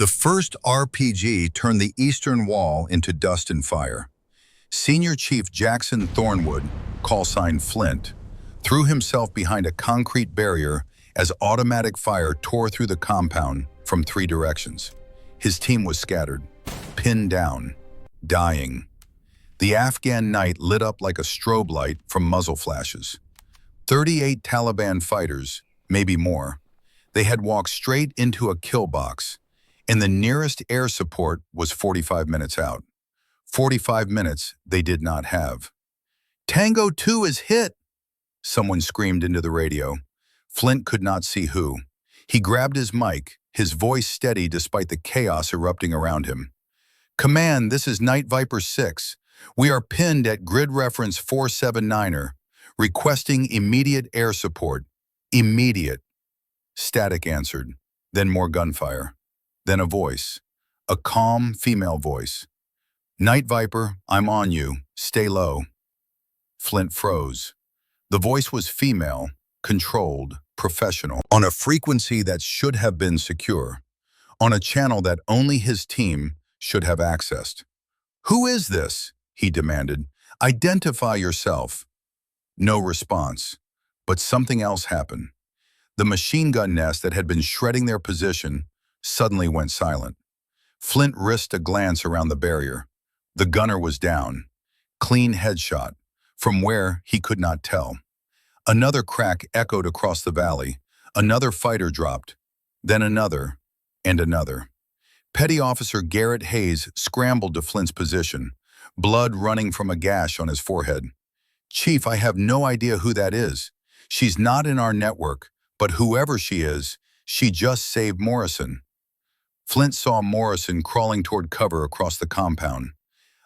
The first RPG turned the Eastern Wall into dust and fire. Senior Chief Jackson Thornwood, call sign Flint, threw himself behind a concrete barrier as automatic fire tore through the compound from 3 directions. His team was scattered, pinned down, dying. The Afghan night lit up like a strobe light from muzzle flashes. 38 Taliban fighters, maybe more. They had walked straight into a kill box, and the nearest air support was 45 minutes out. 45 minutes they did not have. "Tango 2 is hit!" someone screamed into the radio. Flint could not see who. He grabbed his mic, his voice steady despite the chaos erupting around him. "Command, this is Night Viper 6. We are pinned at grid reference 479er, requesting immediate air support. Immediate." Static answered, then more gunfire. Then a voice, a calm female voice. "Night Viper, I'm on you. Stay low." Flint froze. The voice was female, controlled, professional, on a frequency that should have been secure, on a channel that only his team should have accessed. "Who is this?" he demanded. "Identify yourself." No response, but something else happened. The machine gun nest that had been shredding their position suddenly went silent. Flint risked a glance around the barrier. The gunner was down. Clean headshot. From where, he could not tell. Another crack echoed across the valley. Another fighter dropped. Then another, and another. Petty Officer Garrett Hayes scrambled to Flint's position, blood running from a gash on his forehead. "Chief, I have no idea who that is. She's not in our network, but whoever she is, she just saved Morrison." Flint saw Morrison crawling toward cover across the compound.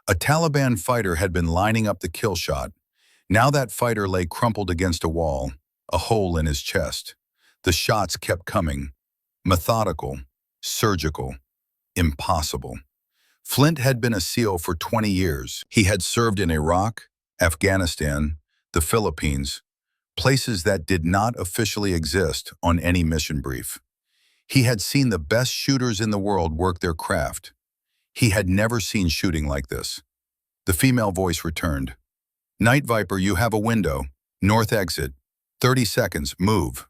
A Taliban fighter had been lining up the kill shot. Now that fighter lay crumpled against a wall, a hole in his chest. The shots kept coming. Methodical, surgical, impossible. Flint had been a SEAL for 20 years. He had served in Iraq, Afghanistan, the Philippines, places that did not officially exist on any mission brief. He had seen the best shooters in the world work their craft. He had never seen shooting like this. The female voice returned. "Night Viper, you have a window. North exit. 30 seconds. Move."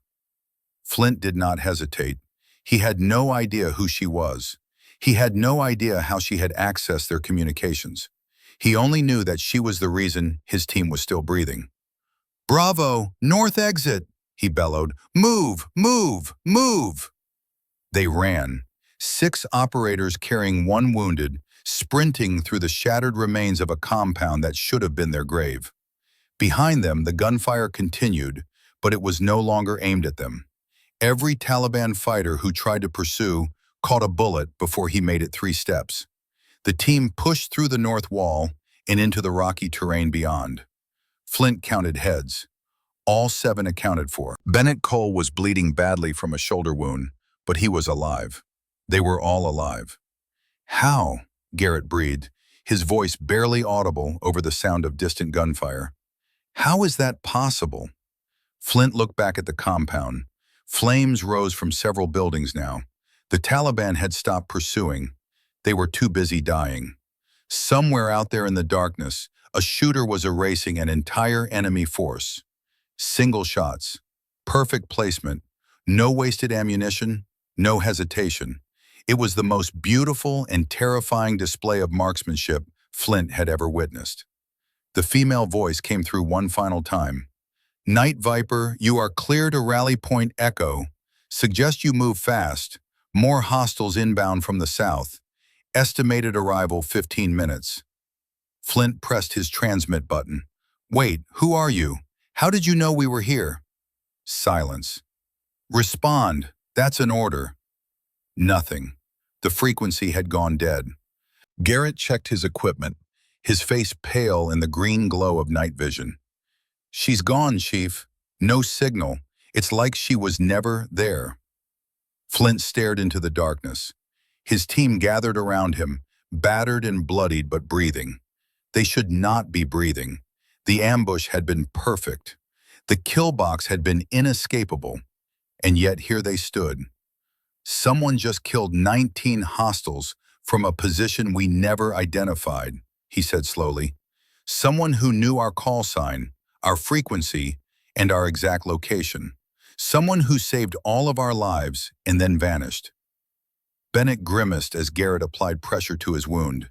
Flint did not hesitate. He had no idea who she was. He had no idea how she had accessed their communications. He only knew that she was the reason his team was still breathing. "Bravo! North exit!" he bellowed. "Move! Move! Move!" They ran. 6 operators carrying 1 wounded, sprinting through the shattered remains of a compound that should have been their grave. Behind them, the gunfire continued, but it was no longer aimed at them. Every Taliban fighter who tried to pursue caught a bullet before he made it 3 steps. The team pushed through the north wall and into the rocky terrain beyond. Flint counted heads. All 7 accounted for. Bennett Cole was bleeding badly from a shoulder wound, but he was alive. They were all alive. "How?" Garrett breathed, his voice barely audible over the sound of distant gunfire. "How is that possible?" Flint looked back at the compound. Flames rose from several buildings now. The Taliban had stopped pursuing. They were too busy dying. Somewhere out there in the darkness, a shooter was erasing an entire enemy force. Single shots, perfect placement, no wasted ammunition, no hesitation. It was the most beautiful and terrifying display of marksmanship Flint had ever witnessed. The female voice came through one final time. "Night Viper, you are clear to rally point Echo. Suggest you move fast. More hostiles inbound from the south. Estimated arrival 15 minutes. Flint pressed his transmit button. "Wait, who are you? How did you know we were here?" Silence. "Respond. That's an order." Nothing. The frequency had gone dead. Garrett checked his equipment, his face pale in the green glow of night vision. "She's gone, Chief. No signal. It's like she was never there." Flint stared into the darkness. His team gathered around him, battered and bloodied but breathing. They should not be breathing. The ambush had been perfect. The kill box had been inescapable. And yet here they stood. Someone just killed 19 hostiles from a position we never identified, he said slowly. Someone who knew our call sign, our frequency, and our exact location. Someone who saved all of our lives and then vanished. Bennett grimaced as Garrett applied pressure to his wound.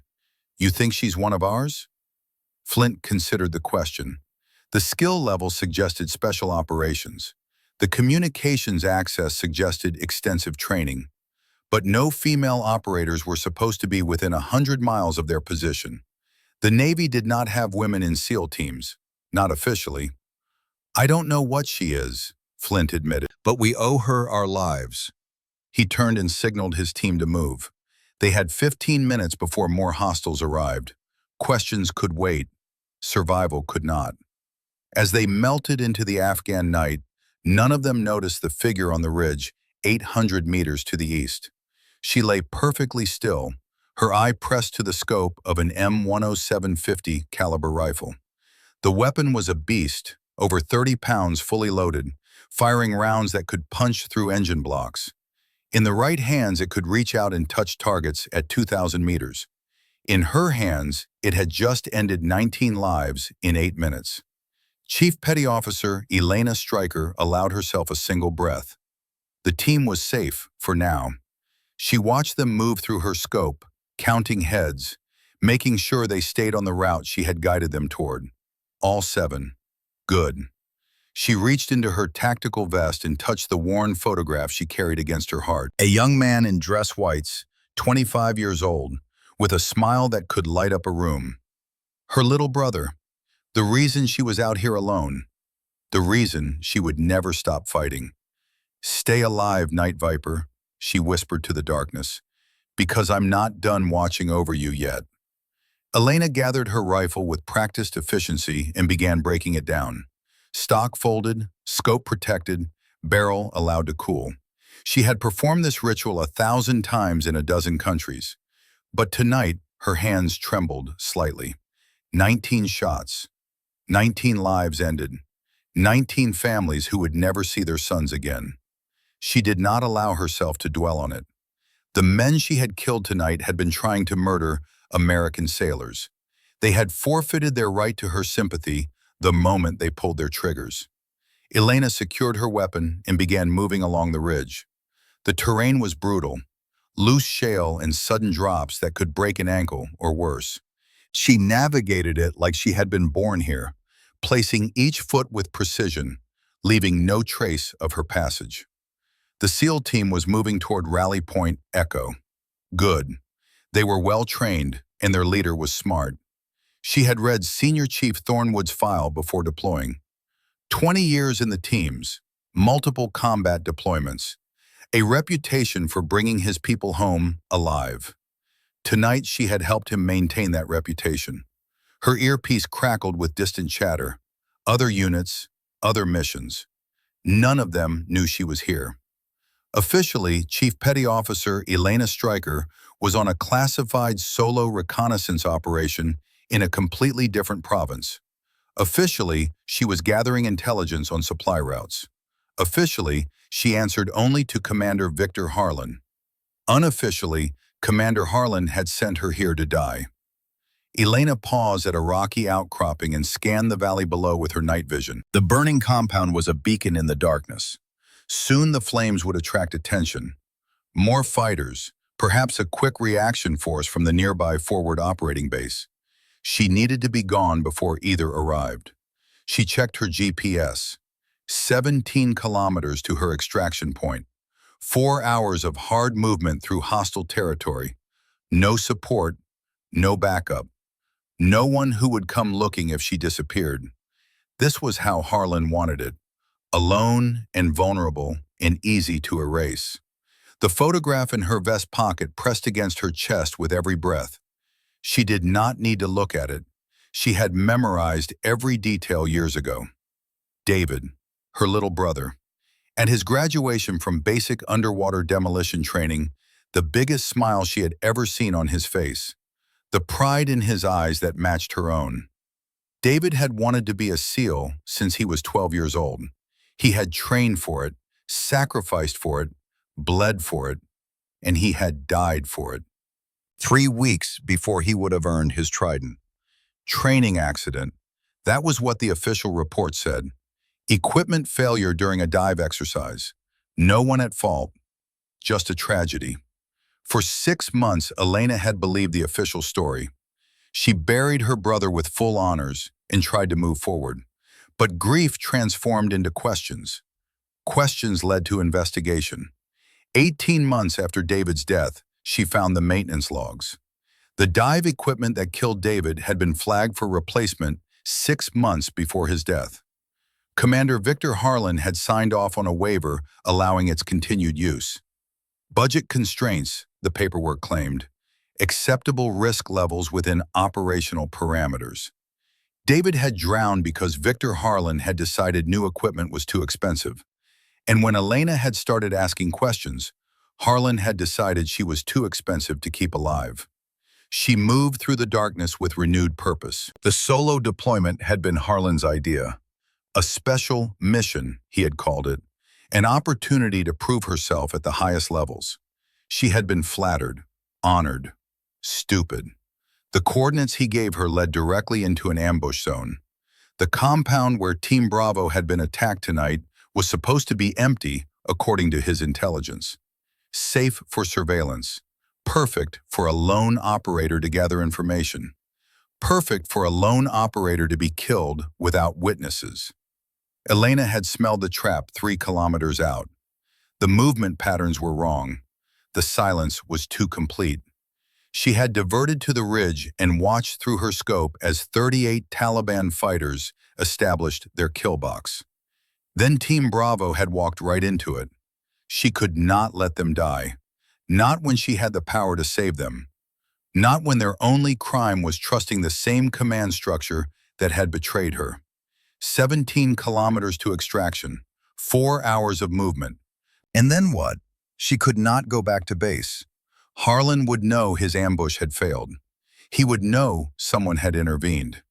You think she's one of ours? Flint considered the question. The skill level suggested special operations. The communications access suggested extensive training. But no female operators were supposed to be within 100 miles of their position. The Navy did not have women in SEAL teams, not officially. I don't know what she is, Flint admitted, but we owe her our lives. He turned and signaled his team to move. They had 15 minutes before more hostiles arrived. Questions could wait. Survival could not. As they melted into the Afghan night, none of them noticed the figure on the ridge, 800 meters to the east. She lay perfectly still, her eye pressed to the scope of an M10750 caliber rifle. The weapon was a beast, over 30 pounds fully loaded, firing rounds that could punch through engine blocks. In the right hands, it could reach out and touch targets at 2,000 meters. In her hands, it had just ended 19 lives in 8 minutes. Chief Petty Officer Elena Stryker allowed herself a single breath. The team was safe, for now. She watched them move through her scope, counting heads, making sure they stayed on the route she had guided them toward. All 7. Good. She reached into her tactical vest and touched the worn photograph she carried against her heart. A young man in dress whites, 25 years old, with a smile that could light up a room. Her little brother. The reason she was out here alone. The reason she would never stop fighting. Stay alive, Night Viper, she whispered to the darkness, because I'm not done watching over you yet. Elena gathered her rifle with practiced efficiency and began breaking it down. Stock folded, scope protected, barrel allowed to cool. She had performed this ritual 1,000 times in a dozen countries. But tonight, her hands trembled slightly. 19 shots. 19 lives ended. 19 families who would never see their sons again. She did not allow herself to dwell on it. The men she had killed tonight had been trying to murder American sailors. They had forfeited their right to her sympathy the moment they pulled their triggers. Elena secured her weapon and began moving along the ridge. The terrain was brutal, loose shale and sudden drops that could break an ankle or worse. She navigated it like she had been born here, placing each foot with precision, leaving no trace of her passage. The SEAL team was moving toward Rally Point Echo. Good. They were well trained, and their leader was smart. She had read Senior Chief Thornwood's file before deploying. 20 years in the teams, multiple combat deployments, a reputation for bringing his people home alive. Tonight she had helped him maintain that reputation. Her earpiece crackled with distant chatter. Other units, other missions. None of them knew she was here. Officially, Chief Petty Officer Elena Stryker was on a classified solo reconnaissance operation in a completely different province. Officially, she was gathering intelligence on supply routes. Officially, she answered only to Commander Victor Harlan. Unofficially, Commander Harlan had sent her here to die. Elena paused at a rocky outcropping and scanned the valley below with her night vision. The burning compound was a beacon in the darkness. Soon the flames would attract attention. More fighters, perhaps a quick reaction force from the nearby forward operating base. She needed to be gone before either arrived. She checked her GPS. 17 kilometers to her extraction point. 4 hours of hard movement through hostile territory. No support, no backup. No one who would come looking if she disappeared. This was how Harlan wanted it. Alone and vulnerable and easy to erase. The photograph in her vest pocket pressed against her chest with every breath. She did not need to look at it. She had memorized every detail years ago. David, her little brother. At his graduation from basic underwater demolition training, the biggest smile she had ever seen on his face. The pride in his eyes that matched her own. David had wanted to be a SEAL since he was 12 years old. He had trained for it, sacrificed for it, bled for it, and he had died for it. 3 weeks before he would have earned his trident. Training accident. That was what the official report said. Equipment failure during a dive exercise. No one at fault, just a tragedy. For 6 months, Elena had believed the official story. She buried her brother with full honors and tried to move forward. But grief transformed into questions. Questions led to investigation. 18 months after David's death, she found the maintenance logs. The dive equipment that killed David had been flagged for replacement 6 months before his death. Commander Victor Harlan had signed off on a waiver allowing its continued use. Budget constraints, the paperwork claimed. Acceptable risk levels within operational parameters. David had drowned because Victor Harlan had decided new equipment was too expensive. And when Elena had started asking questions, Harlan had decided she was too expensive to keep alive. She moved through the darkness with renewed purpose. The solo deployment had been Harlan's idea. A special mission, he had called it. An opportunity to prove herself at the highest levels. She had been flattered, honored, stupid. The coordinates he gave her led directly into an ambush zone. The compound where Team Bravo had been attacked tonight was supposed to be empty, according to his intelligence. Safe for surveillance. Perfect for a lone operator to gather information. Perfect for a lone operator to be killed without witnesses. Elena had smelled the trap 3 kilometers out. The movement patterns were wrong. The silence was too complete. She had diverted to the ridge and watched through her scope as 38 Taliban fighters established their kill box. Then Team Bravo had walked right into it. She could not let them die. Not when she had the power to save them. Not when their only crime was trusting the same command structure that had betrayed her. 17 kilometers to extraction, 4 hours of movement. And then what? She could not go back to base. Harlan would know his ambush had failed. He would know someone had intervened.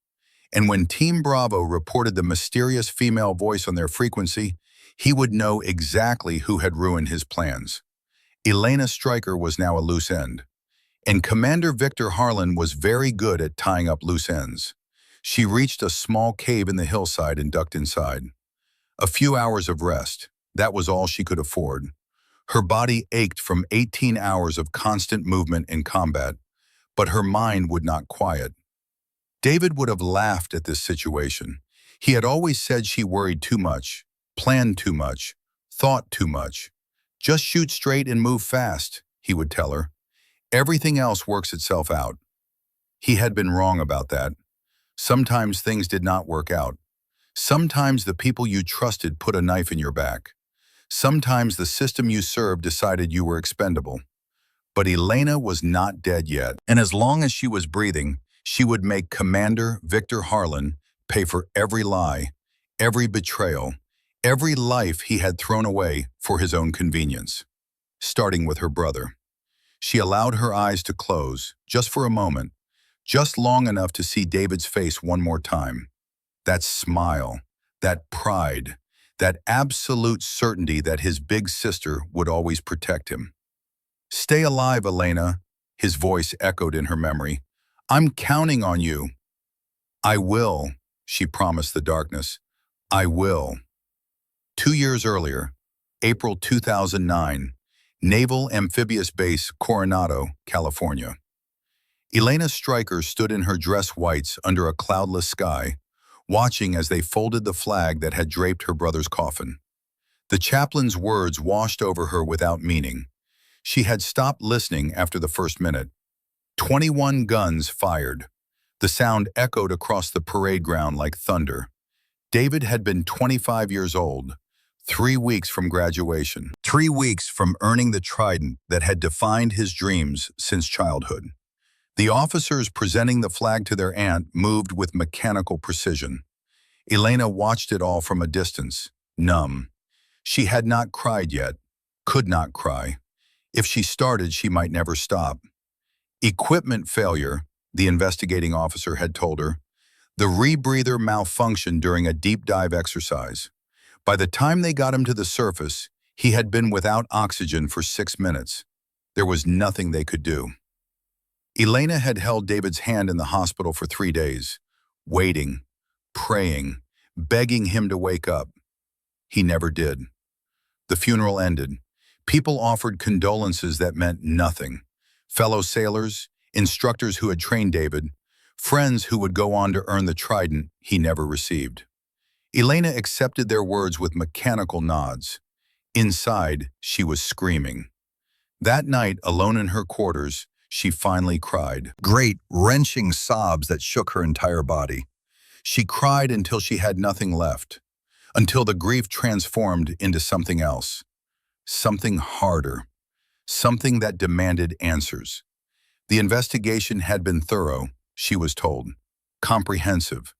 And when Team Bravo reported the mysterious female voice on their frequency, he would know exactly who had ruined his plans. Elena Stryker was now a loose end. And Commander Victor Harlan was very good at tying up loose ends. She reached a small cave in the hillside and ducked inside. A few hours of rest, that was all she could afford. Her body ached from 18 hours of constant movement and combat, but her mind would not quiet. David would have laughed at this situation. He had always said she worried too much, planned too much, thought too much. Just shoot straight and move fast, he would tell her. Everything else works itself out. He had been wrong about that. Sometimes things did not work out. Sometimes the people you trusted put a knife in your back. Sometimes the system you served decided you were expendable. But Elena was not dead yet, and as long as she was breathing, she would make Commander Victor Harlan pay for every lie, every betrayal, every life he had thrown away for his own convenience. Starting with her brother. She allowed her eyes to close, just for a moment, just long enough to see David's face one more time. That smile, that pride, that absolute certainty that his big sister would always protect him. "Stay alive, Elena," his voice echoed in her memory. "I'm counting on you." "I will," she promised the darkness. "I will." 2 years earlier, April 2009, Naval Amphibious Base, Coronado, California. Elena Stryker stood in her dress whites under a cloudless sky, watching as they folded the flag that had draped her brother's coffin. The chaplain's words washed over her without meaning. She had stopped listening after the first minute. 21 guns fired. The sound echoed across the parade ground like thunder. David had been 25 years old, 3 weeks from graduation, 3 weeks from earning the trident that had defined his dreams since childhood. The officers presenting the flag to their aunt moved with mechanical precision. Elena watched it all from a distance, numb. She had not cried yet, could not cry. If she started, she might never stop. Equipment failure, the investigating officer had told her. The rebreather malfunctioned during a deep dive exercise. By the time they got him to the surface, he had been without oxygen for 6 minutes. There was nothing they could do. Elena had held David's hand in the hospital for 3 days, waiting, praying, begging him to wake up. He never did. The funeral ended. People offered condolences that meant nothing. Fellow sailors, instructors who had trained David, friends who would go on to earn the trident he never received. Elena accepted their words with mechanical nods. Inside, she was screaming. That night, alone in her quarters, she finally cried. Great, wrenching sobs that shook her entire body. She cried until she had nothing left, until the grief transformed into something else, something harder, something that demanded answers. The investigation had been thorough, she was told, comprehensive.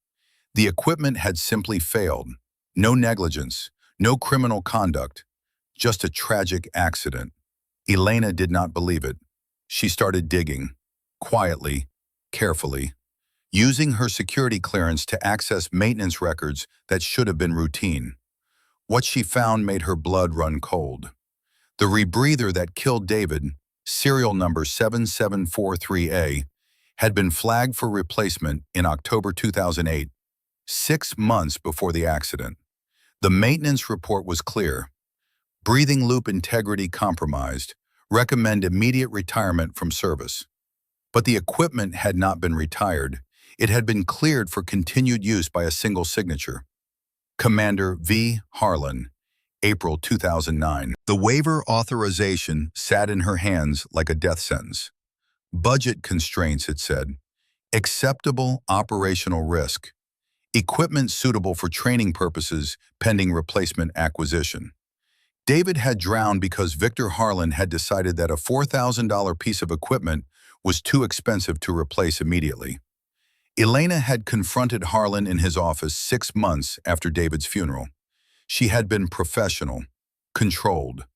The equipment had simply failed. No negligence, no criminal conduct, just a tragic accident. Elena did not believe it. She started digging, quietly, carefully, using her security clearance to access maintenance records that should have been routine. What she found made her blood run cold. The rebreather that killed David, serial number 7743A, had been flagged for replacement in October 2008, 6 months before the accident. The maintenance report was clear. Breathing loop integrity compromised. Recommend immediate retirement from service. But the equipment had not been retired. It had been cleared for continued use by a single signature. Commander V. Harlan, April 2009. The waiver authorization sat in her hands like a death sentence. Budget constraints, it said. Acceptable operational risk. Equipment suitable for training purposes pending replacement acquisition. David had drowned because Victor Harlan had decided that a $4,000 piece of equipment was too expensive to replace immediately. Elena had confronted Harlan in his office 6 months after David's funeral. She had been professional, controlled.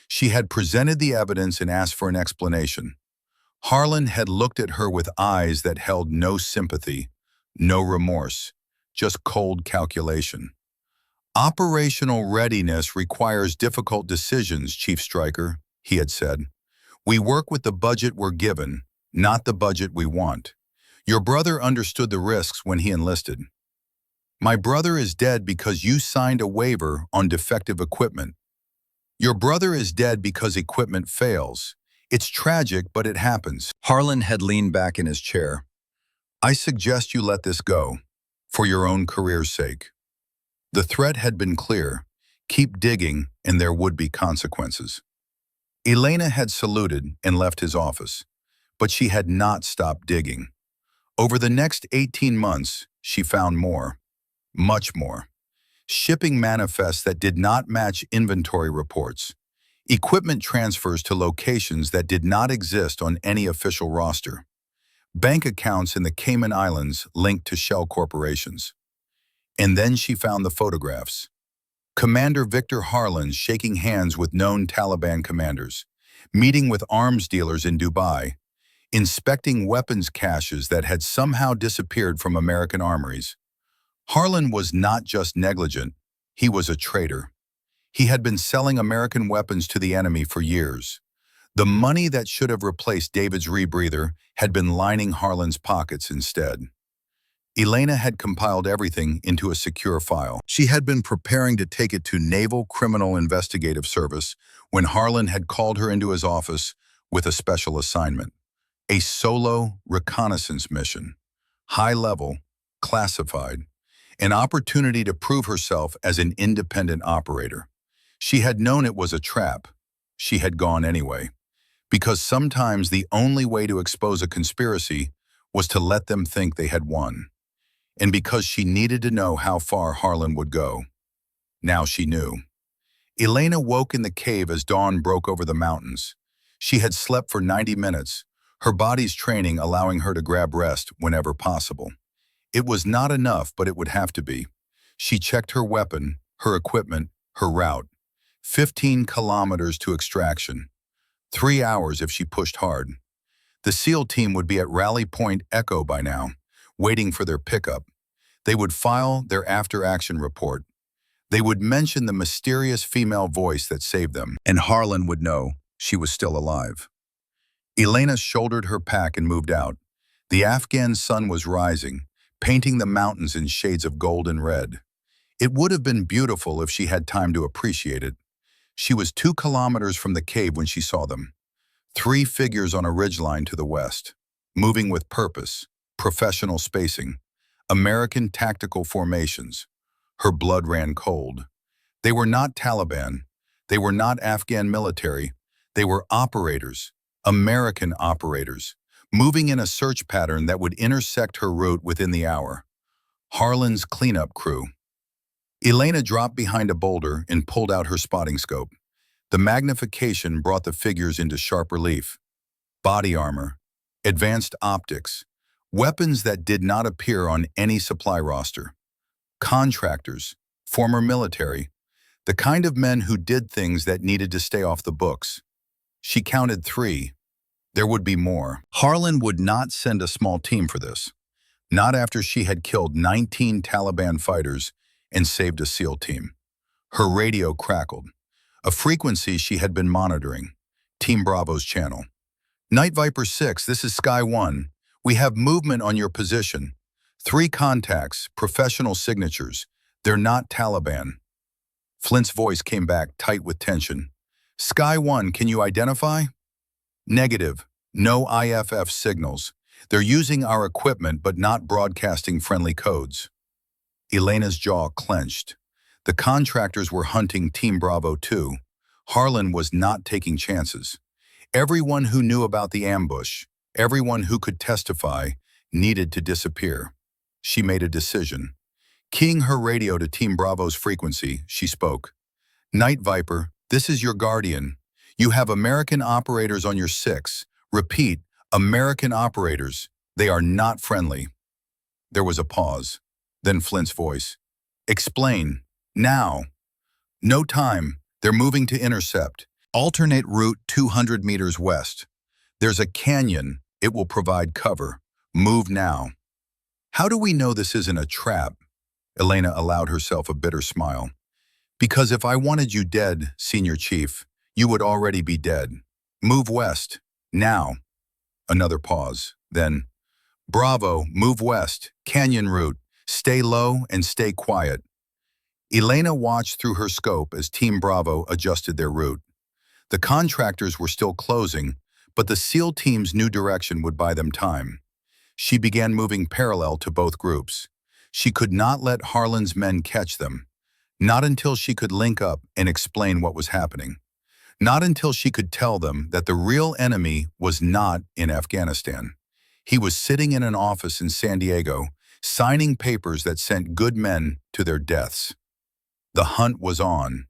She had presented the evidence and asked for an explanation. Harlan had looked at her with eyes that held no sympathy, no remorse, just cold calculation. Operational readiness requires difficult decisions, Chief Stryker, he had said. We work with the budget we're given, not the budget we want. Your brother understood the risks when he enlisted. My brother is dead because you signed a waiver on defective equipment. Your brother is dead because equipment fails. It's tragic, but it happens. Harlan had leaned back in his chair. I suggest you let this go, for your own career's sake. The threat had been clear. Keep digging, and there would be consequences. Elena had saluted and left his office, but she had not stopped digging. Over the next 18 months, she found more, much more. Shipping manifests that did not match inventory reports. Equipment transfers to locations that did not exist on any official roster. Bank accounts in the Cayman Islands linked to shell corporations. And then she found the photographs. Commander Victor Harlan shaking hands with known Taliban commanders, meeting with arms dealers in Dubai, inspecting weapons caches that had somehow disappeared from American armories. Harlan was not just negligent, he was a traitor. He had been selling American weapons to the enemy for years. The money that should have replaced David's rebreather had been lining Harlan's pockets instead. Elena had compiled everything into a secure file. She had been preparing to take it to Naval Criminal Investigative Service when Harlan had called her into his office with a special assignment. A solo reconnaissance mission. High level, classified. An opportunity to prove herself as an independent operator. She had known it was a trap. She had gone anyway. Because sometimes the only way to expose a conspiracy was to let them think they had won. And because she needed to know how far Harlan would go. Now she knew. Elena woke in the cave as dawn broke over the mountains. She had slept for 90 minutes, her body's training allowing her to grab rest whenever possible. It was not enough, but it would have to be. She checked her weapon, her equipment, her route. 15 kilometers to extraction. 3 hours if she pushed hard. The SEAL team would be at Rally Point Echo by now, waiting for their pickup. They would file their after-action report. They would mention the mysterious female voice that saved them, and Harlan would know she was still alive. Elena shouldered her pack and moved out. The Afghan sun was rising, painting the mountains in shades of gold and red. It would have been beautiful if she had time to appreciate it. She was 2 kilometers from the cave when she saw them. 3 figures on a ridgeline to the west, moving with purpose, professional spacing, American tactical formations. Her blood ran cold. They were not Taliban. They were not Afghan military. They were operators, American operators, moving in a search pattern that would intersect her route within the hour. Harlan's cleanup crew. Elena dropped behind a boulder and pulled out her spotting scope. The magnification brought the figures into sharp relief. Body armor, advanced optics, weapons that did not appear on any supply roster. Contractors, former military, the kind of men who did things that needed to stay off the books. She counted 3. There would be more. Harlan would not send a small team for this. Not after she had killed 19 Taliban fighters and saved a SEAL team. Her radio crackled, a frequency she had been monitoring. Team Bravo's channel. Night Viper 6, this is Sky 1. We have movement on your position. 3 contacts, professional signatures. They're not Taliban. Flint's voice came back tight with tension. Sky 1, can you identify? Negative. No IFF signals. They're using our equipment but not broadcasting friendly codes. Elena's jaw clenched. The contractors were hunting Team Bravo too. Harlan was not taking chances. Everyone who knew about the ambush, everyone who could testify, needed to disappear. She made a decision. Keying her radio to Team Bravo's frequency, she spoke. Night Viper, this is your guardian. You have American operators on your 6. Repeat, American operators. They are not friendly. There was a pause. Then Flint's voice. Explain. Now. No time. They're moving to intercept. Alternate route 200 meters west. There's a canyon. It will provide cover. Move now. How do we know this isn't a trap? Elena allowed herself a bitter smile. Because if I wanted you dead, Senior Chief, you would already be dead. Move west. Now. Another pause. Then, Bravo, move west. Canyon route. Stay low and stay quiet. Elena watched through her scope as Team Bravo adjusted their route. The contractors were still closing, but the SEAL team's new direction would buy them time. She began moving parallel to both groups. She could not let Harlan's men catch them. Not until she could link up and explain what was happening. Not until she could tell them that the real enemy was not in Afghanistan. He was sitting in an office in San Diego, signing papers that sent good men to their deaths. The hunt was on,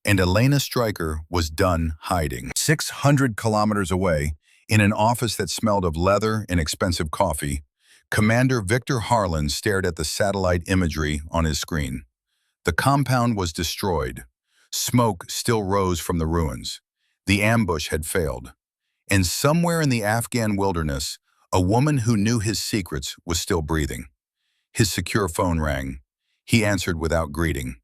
and Elena Stryker was done hiding. 600 kilometers away, in an office that smelled of leather and expensive coffee, Commander Victor Harlan stared at the satellite imagery on his screen. The compound was destroyed. Smoke still rose from the ruins. The ambush had failed. And somewhere in the Afghan wilderness, a woman who knew his secrets was still breathing. His secure phone rang. He answered without greeting.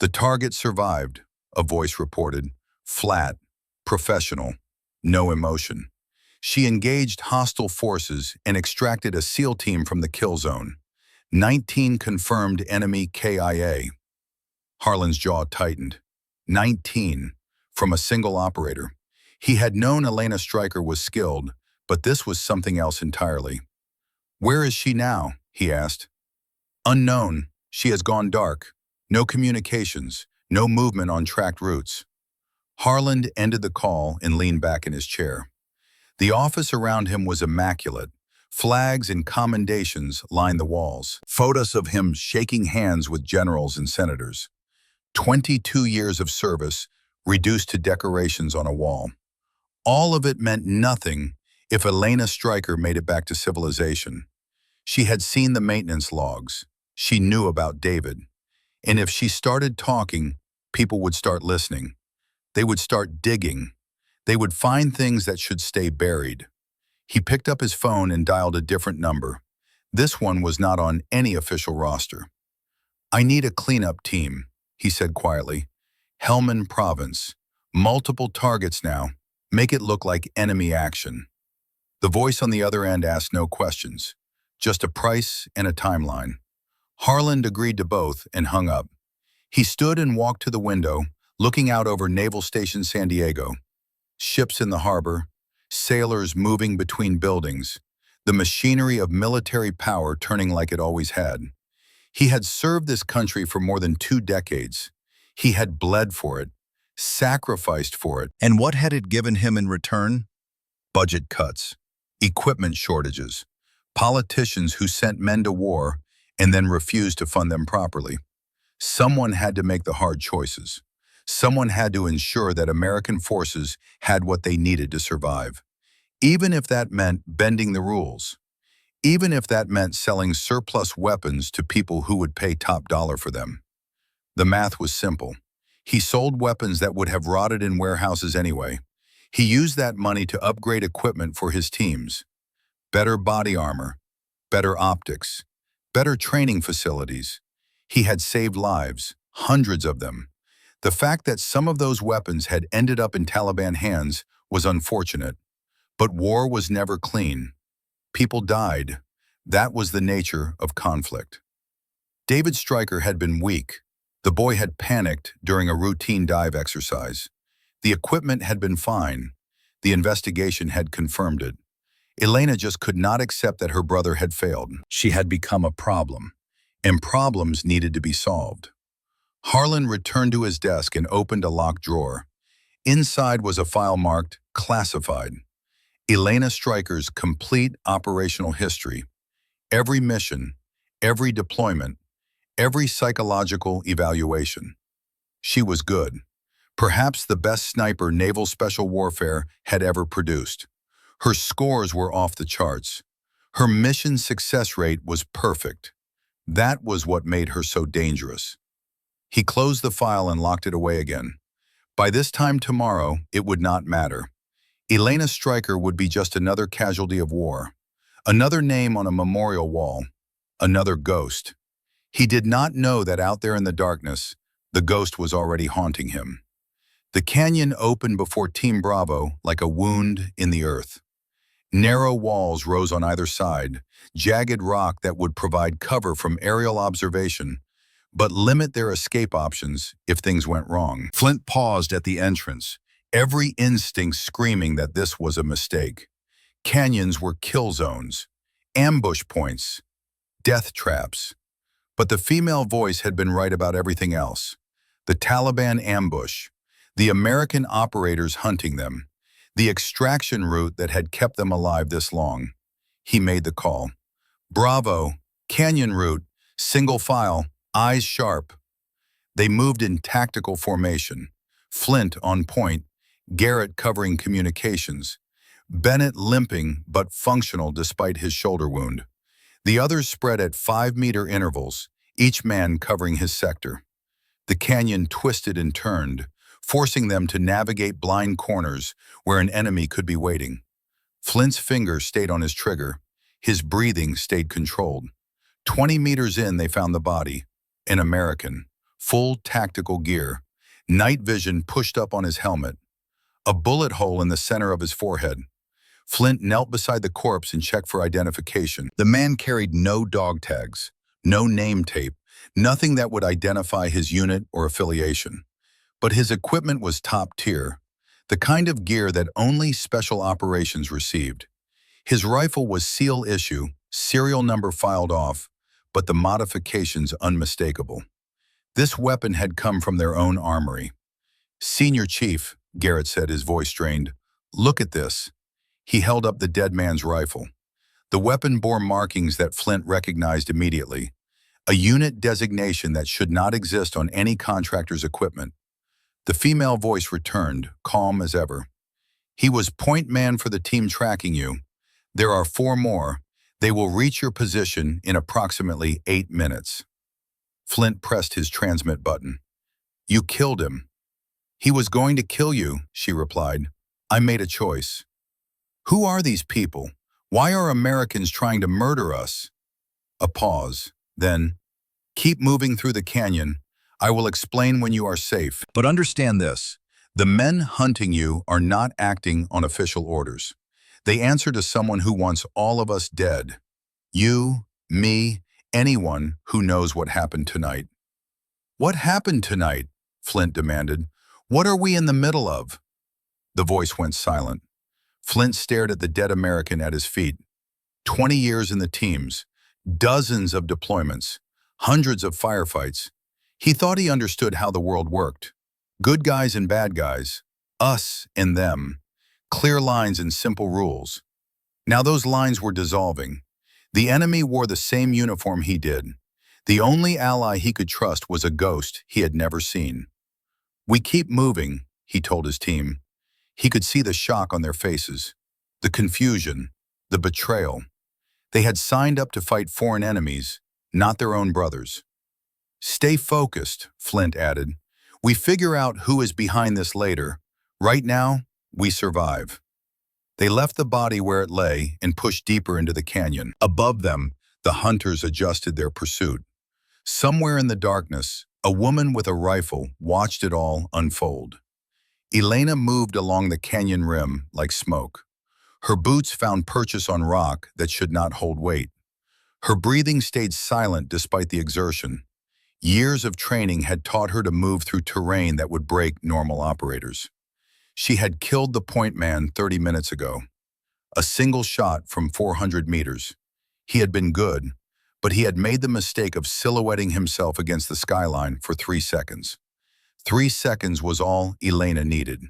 The target survived, a voice reported. Flat, professional, no emotion. She engaged hostile forces and extracted a SEAL team from the kill zone. 19 confirmed enemy KIA. Harlan's jaw tightened. 19, from a single operator. He had known Elena Stryker was skilled, but this was something else entirely. Where is she now? He asked. Unknown. She has gone dark. No communications, no movement on tracked routes. Harlan ended the call and leaned back in his chair. The office around him was immaculate. Flags and commendations lined the walls. Photos of him shaking hands with generals and senators. 22 years of service reduced to decorations on a wall. All of it meant nothing if Elena Stryker made it back to civilization. She had seen the maintenance logs. She knew about David. And if she started talking, people would start listening. They would start digging. They would find things that should stay buried. He picked up his phone and dialed a different number. This one was not on any official roster. I need a cleanup team, he said quietly. Helmand Province. Multiple targets now. Make it look like enemy action. The voice on the other end asked no questions, just a price and a timeline. Harland agreed to both and hung up. He stood and walked to the window, looking out over Naval Station San Diego. Ships in the harbor, sailors moving between buildings, the machinery of military power turning like it always had. He had served this country for more than 2 decades. He had bled for it, sacrificed for it. And what had it given him in return? Budget cuts, equipment shortages, politicians who sent men to war and then refused to fund them properly. Someone had to make the hard choices. Someone had to ensure that American forces had what they needed to survive, even if that meant bending the rules, even if that meant selling surplus weapons to people who would pay top dollar for them. The math was simple. He sold weapons that would have rotted in warehouses anyway. He used that money to upgrade equipment for his teams. Better body armor, better optics, better training facilities. He had saved lives, hundreds of them. The fact that some of those weapons had ended up in Taliban hands was unfortunate. But war was never clean. People died. That was the nature of conflict. David Stryker had been weak. The boy had panicked during a routine dive exercise. The equipment had been fine. The investigation had confirmed it. Elena just could not accept that her brother had failed. She had become a problem, and problems needed to be solved. Harlan returned to his desk and opened a locked drawer. Inside was a file marked Classified. Elena Stryker's complete operational history. Every mission, every deployment, every psychological evaluation. She was good. Perhaps the best sniper Naval Special Warfare had ever produced. Her scores were off the charts. Her mission success rate was perfect. That was what made her so dangerous. He closed the file and locked it away again. By this time tomorrow, it would not matter. Elena Stryker would be just another casualty of war, another name on a memorial wall, another ghost. He did not know that out there in the darkness, the ghost was already haunting him. The canyon opened before Team Bravo like a wound in the earth. Narrow walls rose on either side, jagged rock that would provide cover from aerial observation, but limit their escape options if things went wrong. Flint paused at the entrance, every instinct screaming that this was a mistake. Canyons were kill zones, ambush points, death traps. But the female voice had been right about everything else. The Taliban ambush, the American operators hunting them, the extraction route that had kept them alive this long. He made the call. Bravo, canyon route, single file, eyes sharp. They moved in tactical formation. Flint on point, Garrett covering communications, Bennett limping but functional despite his shoulder wound. The others spread at 5-meter intervals, each man covering his sector. The canyon twisted and turned, forcing them to navigate blind corners where an enemy could be waiting. Flint's finger stayed on his trigger. His breathing stayed controlled. 20 meters in, they found the body, an American, full tactical gear, night vision pushed up on his helmet, a bullet hole in the center of his forehead. Flint knelt beside the corpse and checked for identification. The man carried no dog tags, no name tape, nothing that would identify his unit or affiliation. But his equipment was top tier, the kind of gear that only special operations received. His rifle was SEAL issue, serial number filed off, but the modifications unmistakable. This weapon had come from their own armory. "Senior Chief," Garrett said, his voice strained, "look at this." He held up the dead man's rifle. The weapon bore markings that Flint recognized immediately, a unit designation that should not exist on any contractor's equipment. The female voice returned, calm as ever. "He was point man for the team tracking you. There are 4 more. They will reach your position in approximately 8 minutes. Flint pressed his transmit button. "You killed him." "He was going to kill you," she replied. "I made a choice." "Who are these people? Why are Americans trying to murder us?" A pause. Then, "Keep moving through the canyon. I will explain when you are safe. But understand this. The men hunting you are not acting on official orders. They answer to someone who wants all of us dead. You, me, anyone who knows what happened tonight. What happened tonight? Flint demanded. What are we in the middle of? The voice went silent. Flint stared at the dead American at his feet. 20 years in the teams, dozens of deployments, hundreds of firefights. He thought he understood how the world worked. Good guys and bad guys, us and them. Clear lines and simple rules. Now those lines were dissolving. The enemy wore the same uniform he did. The only ally he could trust was a ghost he had never seen. We keep moving, he told his team. He could see the shock on their faces, the confusion, the betrayal. They had signed up to fight foreign enemies, not their own brothers. Stay focused, Flint added. We figure out who is behind this later. Right now, we survive. They left the body where it lay and pushed deeper into the canyon. Above them, the hunters adjusted their pursuit. Somewhere in the darkness, a woman with a rifle watched it all unfold. Elena moved along the canyon rim like smoke. Her boots found purchase on rock that should not hold weight. Her breathing stayed silent despite the exertion. Years of training had taught her to move through terrain that would break normal operators. She had killed the point man 30 minutes ago. A single shot from 400 meters. He had been good, but he had made the mistake of silhouetting himself against the skyline for 3 seconds. 3 seconds was all Elena needed.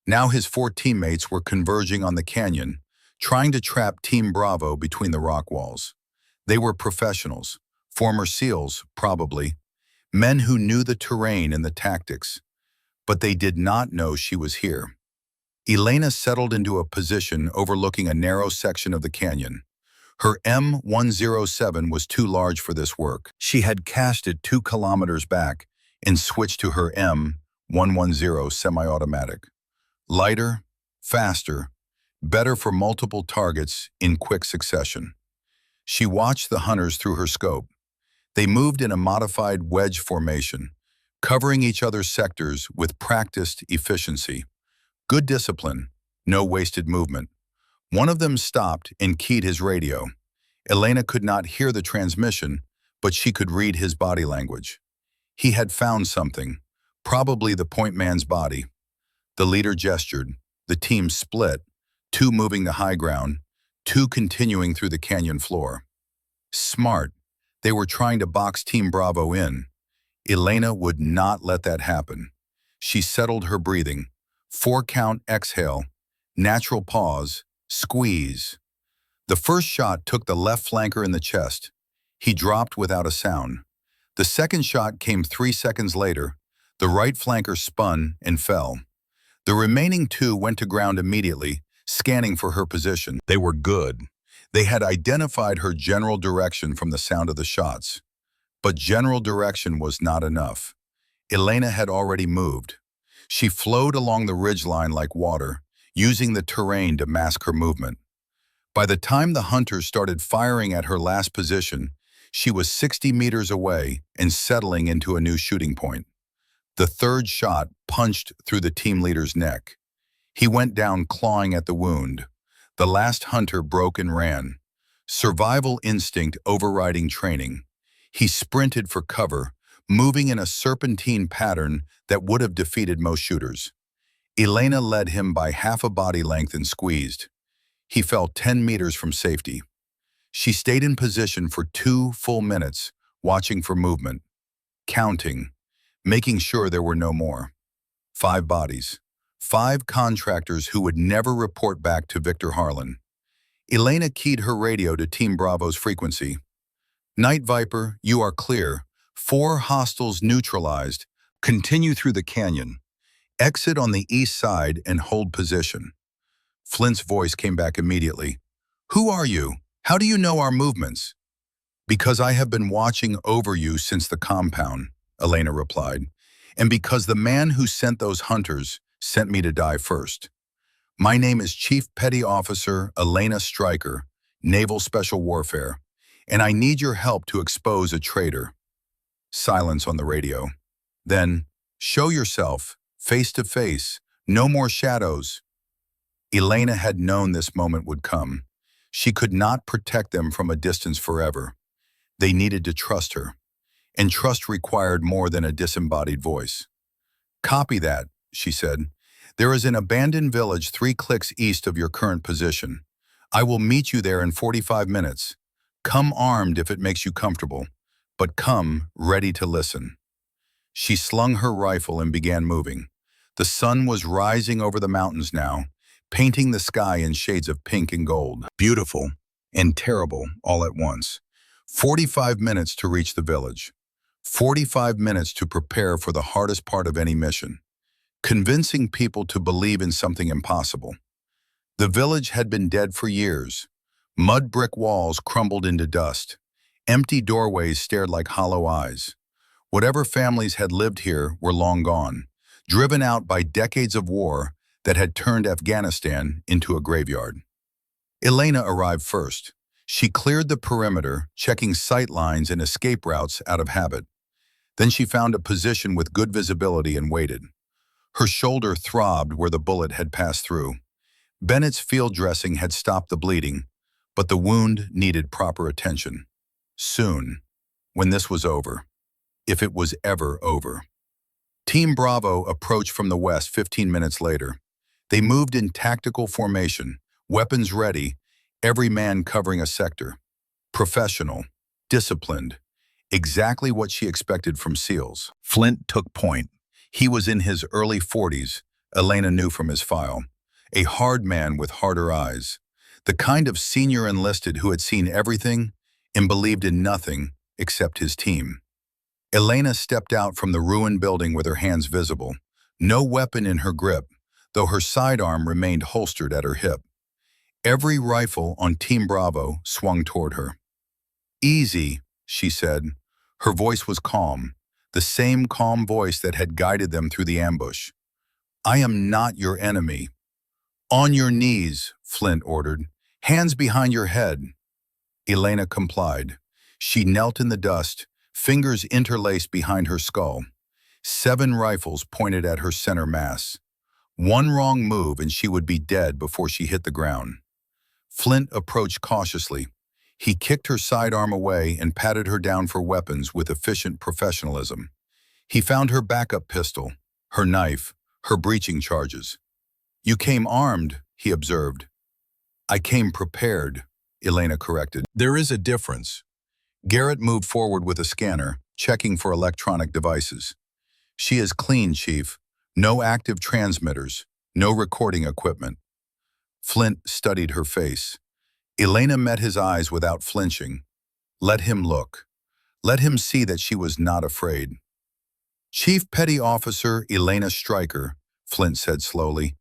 Now his 4 teammates were converging on the canyon, trying to trap Team Bravo between the rock walls. They were professionals, former SEALs, probably, men who knew the terrain and the tactics, but they did not know she was here. Elena settled into a position overlooking a narrow section of the canyon. Her M107 was too large for this work. She had cast it 2 kilometers back and switched to her M110 semi-automatic. Lighter, faster, better for multiple targets in quick succession. She watched the hunters through her scope. They moved in a modified wedge formation, covering each other's sectors with practiced efficiency. Good discipline, no wasted movement. One of them stopped and keyed his radio. Elena could not hear the transmission, but she could read his body language. He had found something, probably the point man's body. The leader gestured. The team split, 2 moving the high ground, 2 continuing through the canyon floor. Smart. They were trying to box Team Bravo in. Elena would not let that happen. She settled her breathing. 4-count exhale, natural pause, squeeze. The first shot took the left flanker in the chest. He dropped without a sound. The second shot came 3 seconds later. The right flanker spun and fell. The remaining 2 went to ground immediately, scanning for her position. They were good. They had identified her general direction from the sound of the shots. But general direction was not enough. Elena had already moved. She flowed along the ridgeline like water, using the terrain to mask her movement. By the time the hunters started firing at her last position, she was 60 meters away and settling into a new shooting point. The third shot punched through the team leader's neck. He went down clawing at the wound. The last hunter broke and ran. Survival instinct overriding training. He sprinted for cover, moving in a serpentine pattern that would have defeated most shooters. Elena led him by half a body length and squeezed. He fell 10 meters from safety. She stayed in position for 2 full minutes, watching for movement, counting, making sure there were no more. 5 bodies. 5 contractors who would never report back to Victor Harlan. Elena keyed her radio to Team Bravo's frequency. Night Viper, you are clear. 4 hostiles neutralized. Continue through the canyon. Exit on the east side and hold position. Flint's voice came back immediately. Who are you? How do you know our movements? Because I have been watching over you since the compound, Elena replied, and because the man who sent those hunters sent me to die first. My name is Chief Petty Officer Elena Stryker, Naval Special Warfare, and I need your help to expose a traitor. Silence on the radio. Then, show yourself, face to face, no more shadows. Elena had known this moment would come. She could not protect them from a distance forever. They needed to trust her, and trust required more than a disembodied voice. "Copy that," she said. "There is an abandoned village 3 clicks east of your current position. I will meet you there in 45 minutes. Come armed if it makes you comfortable, but come ready to listen." She slung her rifle and began moving. The sun was rising over the mountains now, painting the sky in shades of pink and gold. Beautiful and terrible all at once. 45 minutes to reach the village. 45 minutes to prepare for the hardest part of any mission. Convincing people to believe in something impossible. The village had been dead for years. Mud brick walls crumbled into dust. Empty doorways stared like hollow eyes. Whatever families had lived here were long gone, driven out by decades of war that had turned Afghanistan into a graveyard. Elena arrived first. She cleared the perimeter, checking sight lines and escape routes out of habit. Then she found a position with good visibility and waited. Her shoulder throbbed where the bullet had passed through. Bennett's field dressing had stopped the bleeding, but the wound needed proper attention. Soon, when this was over, if it was ever over. Team Bravo approached from the west 15 minutes later. They moved in tactical formation, weapons ready, every man covering a sector. Professional, disciplined, exactly what she expected from SEALs. Flint took point. He was in his early 40s, Elena knew from his file. A hard man with harder eyes. The kind of senior enlisted who had seen everything and believed in nothing except his team. Elena stepped out from the ruined building with her hands visible, no weapon in her grip, though her sidearm remained holstered at her hip. Every rifle on Team Bravo swung toward her. "Easy," she said. Her voice was calm, the same calm voice that had guided them through the ambush. "I am not your enemy." "On your knees," Flint ordered. "Hands behind your head." Elena complied. She knelt in the dust, fingers interlaced behind her skull. 7 rifles pointed at her center mass. One wrong move and she would be dead before she hit the ground. Flint approached cautiously. He kicked her sidearm away and patted her down for weapons with efficient professionalism. He found her backup pistol, her knife, her breaching charges. "You came armed," he observed. "I came prepared," Elena corrected. "There is a difference." Garrett moved forward with a scanner, checking for electronic devices. "She is clean, Chief. No active transmitters, no recording equipment." Flint studied her face. Elena met his eyes without flinching. Let him look. Let him see that she was not afraid. "Chief Petty Officer Elena Stryker," Flint said slowly.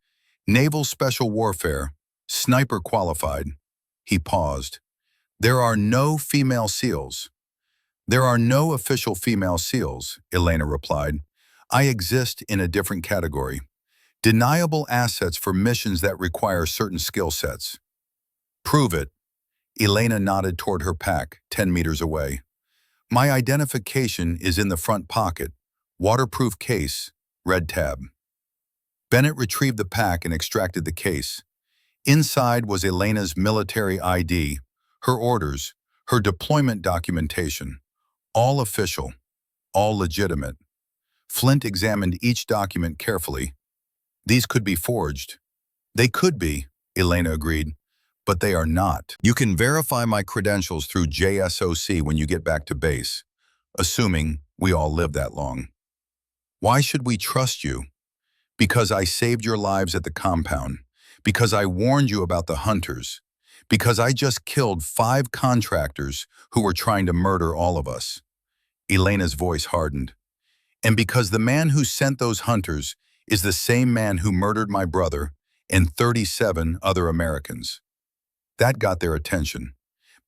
"Naval Special Warfare, sniper qualified." He paused. "There are no female SEALs." "There are no official female SEALs," Elena replied. "I exist in a different category. Deniable assets for missions that require certain skill sets." "Prove it." Elena nodded toward her pack, 10 meters away. "My identification is in the front pocket. Waterproof case, red tab." Bennett retrieved the pack and extracted the case. Inside was Elena's military ID, her orders, her deployment documentation. All official, all legitimate. Flint examined each document carefully. "These could be forged." "They could be," Elena agreed, "but they are not. You can verify my credentials through JSOC when you get back to base, assuming we all live that long." "Why should we trust you?" "Because I saved your lives at the compound. Because I warned you about the hunters. Because I just killed 5 contractors who were trying to murder all of us." Elena's voice hardened. "And because the man who sent those hunters is the same man who murdered my brother and 37 other Americans." That got their attention.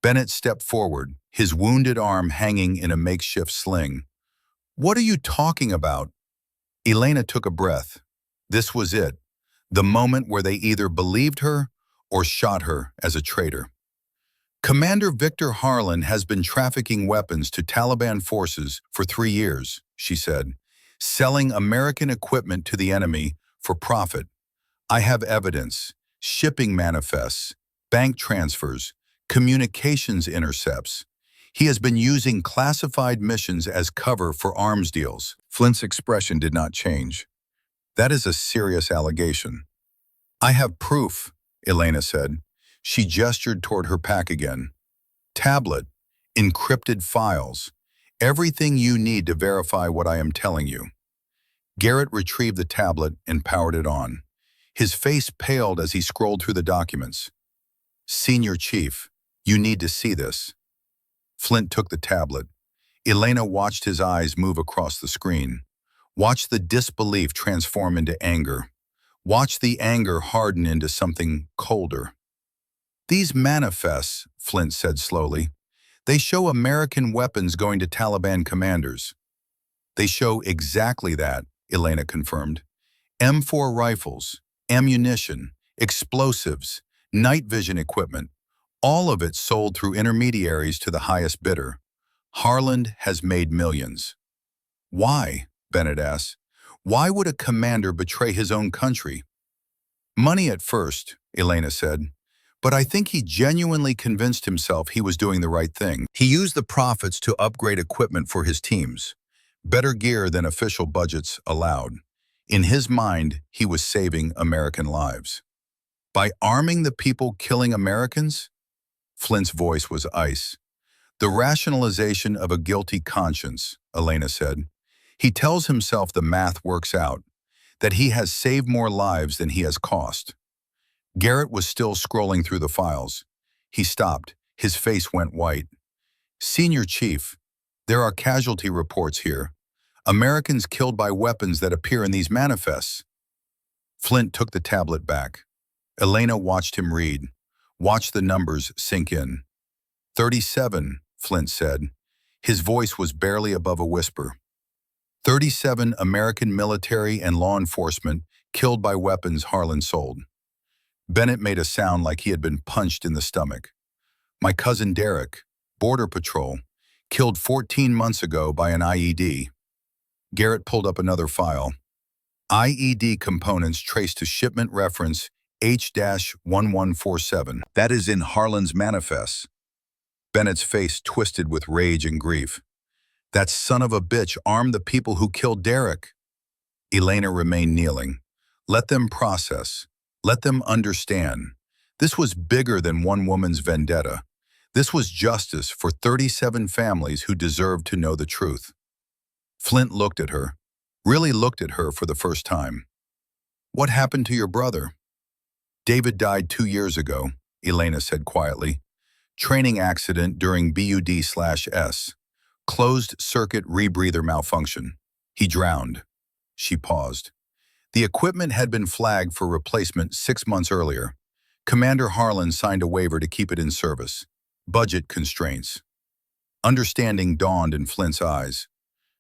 Bennett stepped forward, his wounded arm hanging in a makeshift sling. "What are you talking about?" Elena took a breath. This was it, the moment where they either believed her or shot her as a traitor. "Commander Victor Harlan has been trafficking weapons to Taliban forces for 3 years, she said, "selling American equipment to the enemy for profit. I have evidence." shipping manifests, bank transfers, communications intercepts. He has been using classified missions as cover for arms deals. Flint's expression did not change. That is a serious allegation. I have proof, Elena said. She gestured toward her pack again. Tablet, encrypted files, everything you need to verify what I am telling you. Garrett retrieved the tablet and powered it on. His face paled as he scrolled through the documents. Senior Chief, you need to see this. Flint took the tablet. Elena watched his eyes move across the screen. Watched the disbelief transform into anger. Watched the anger harden into something colder. These manifests, Flint said slowly, they show American weapons going to Taliban commanders. They show exactly that, Elena confirmed. M4 rifles, ammunition, explosives, night vision equipment, all of it sold through intermediaries to the highest bidder. Harland has made millions. Why? Bennett asked. Why would a commander betray his own country? Money at first, Elena said, but I think he genuinely convinced himself he was doing the right thing. He used the profits to upgrade equipment for his teams, better gear than official budgets allowed. In his mind, he was saving American lives. By arming the people killing Americans? Flint's voice was ice. The rationalization of a guilty conscience, Elena said. He tells himself the math works out, that he has saved more lives than he has cost. Garrett was still scrolling through the files. He stopped. His face went white. Senior Chief, there are casualty reports here. Americans killed by weapons that appear in these manifests. Flint took the tablet back. Elena watched him read, watched the numbers sink in. 37, Flint said. His voice was barely above a whisper. 37 American military and law enforcement killed by weapons Harlan sold. Bennett made a sound like he had been punched in the stomach. My cousin Derek, Border Patrol, killed 14 months ago by an IED. Garrett pulled up another file. IED components traced to shipment reference H-1147. That is in Harlan's manifests. Bennett's face twisted with rage and grief. That son of a bitch armed the people who killed Derek. Elena remained kneeling. Let them process. Let them understand. This was bigger than one woman's vendetta. This was justice for 37 families who deserved to know the truth. Flint looked at her, really looked at her for the first time. What happened to your brother? David died 2 years ago, Elena said quietly. Training accident during BUD/S. Closed circuit rebreather malfunction. He drowned. She paused. The equipment had been flagged for replacement 6 months earlier. Commander Harlan signed a waiver to keep it in service. Budget constraints. Understanding dawned in Flint's eyes.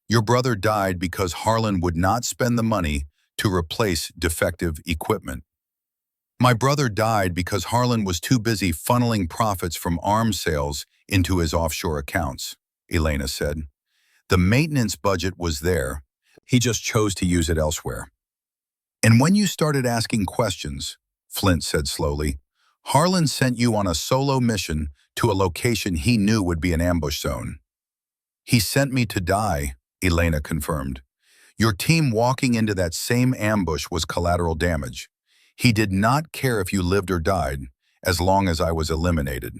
Your brother died because Harlan would not spend the money to replace defective equipment. My brother died because Harlan was too busy funneling profits from arms sales into his offshore accounts, Elena said. The maintenance budget was there. He just chose to use it elsewhere. And when you started asking questions, Flint said slowly, Harlan sent you on a solo mission to a location he knew would be an ambush zone. He sent me to die, Elena confirmed. Your team walking into that same ambush was collateral damage. He did not care if you lived or died, as long as I was eliminated.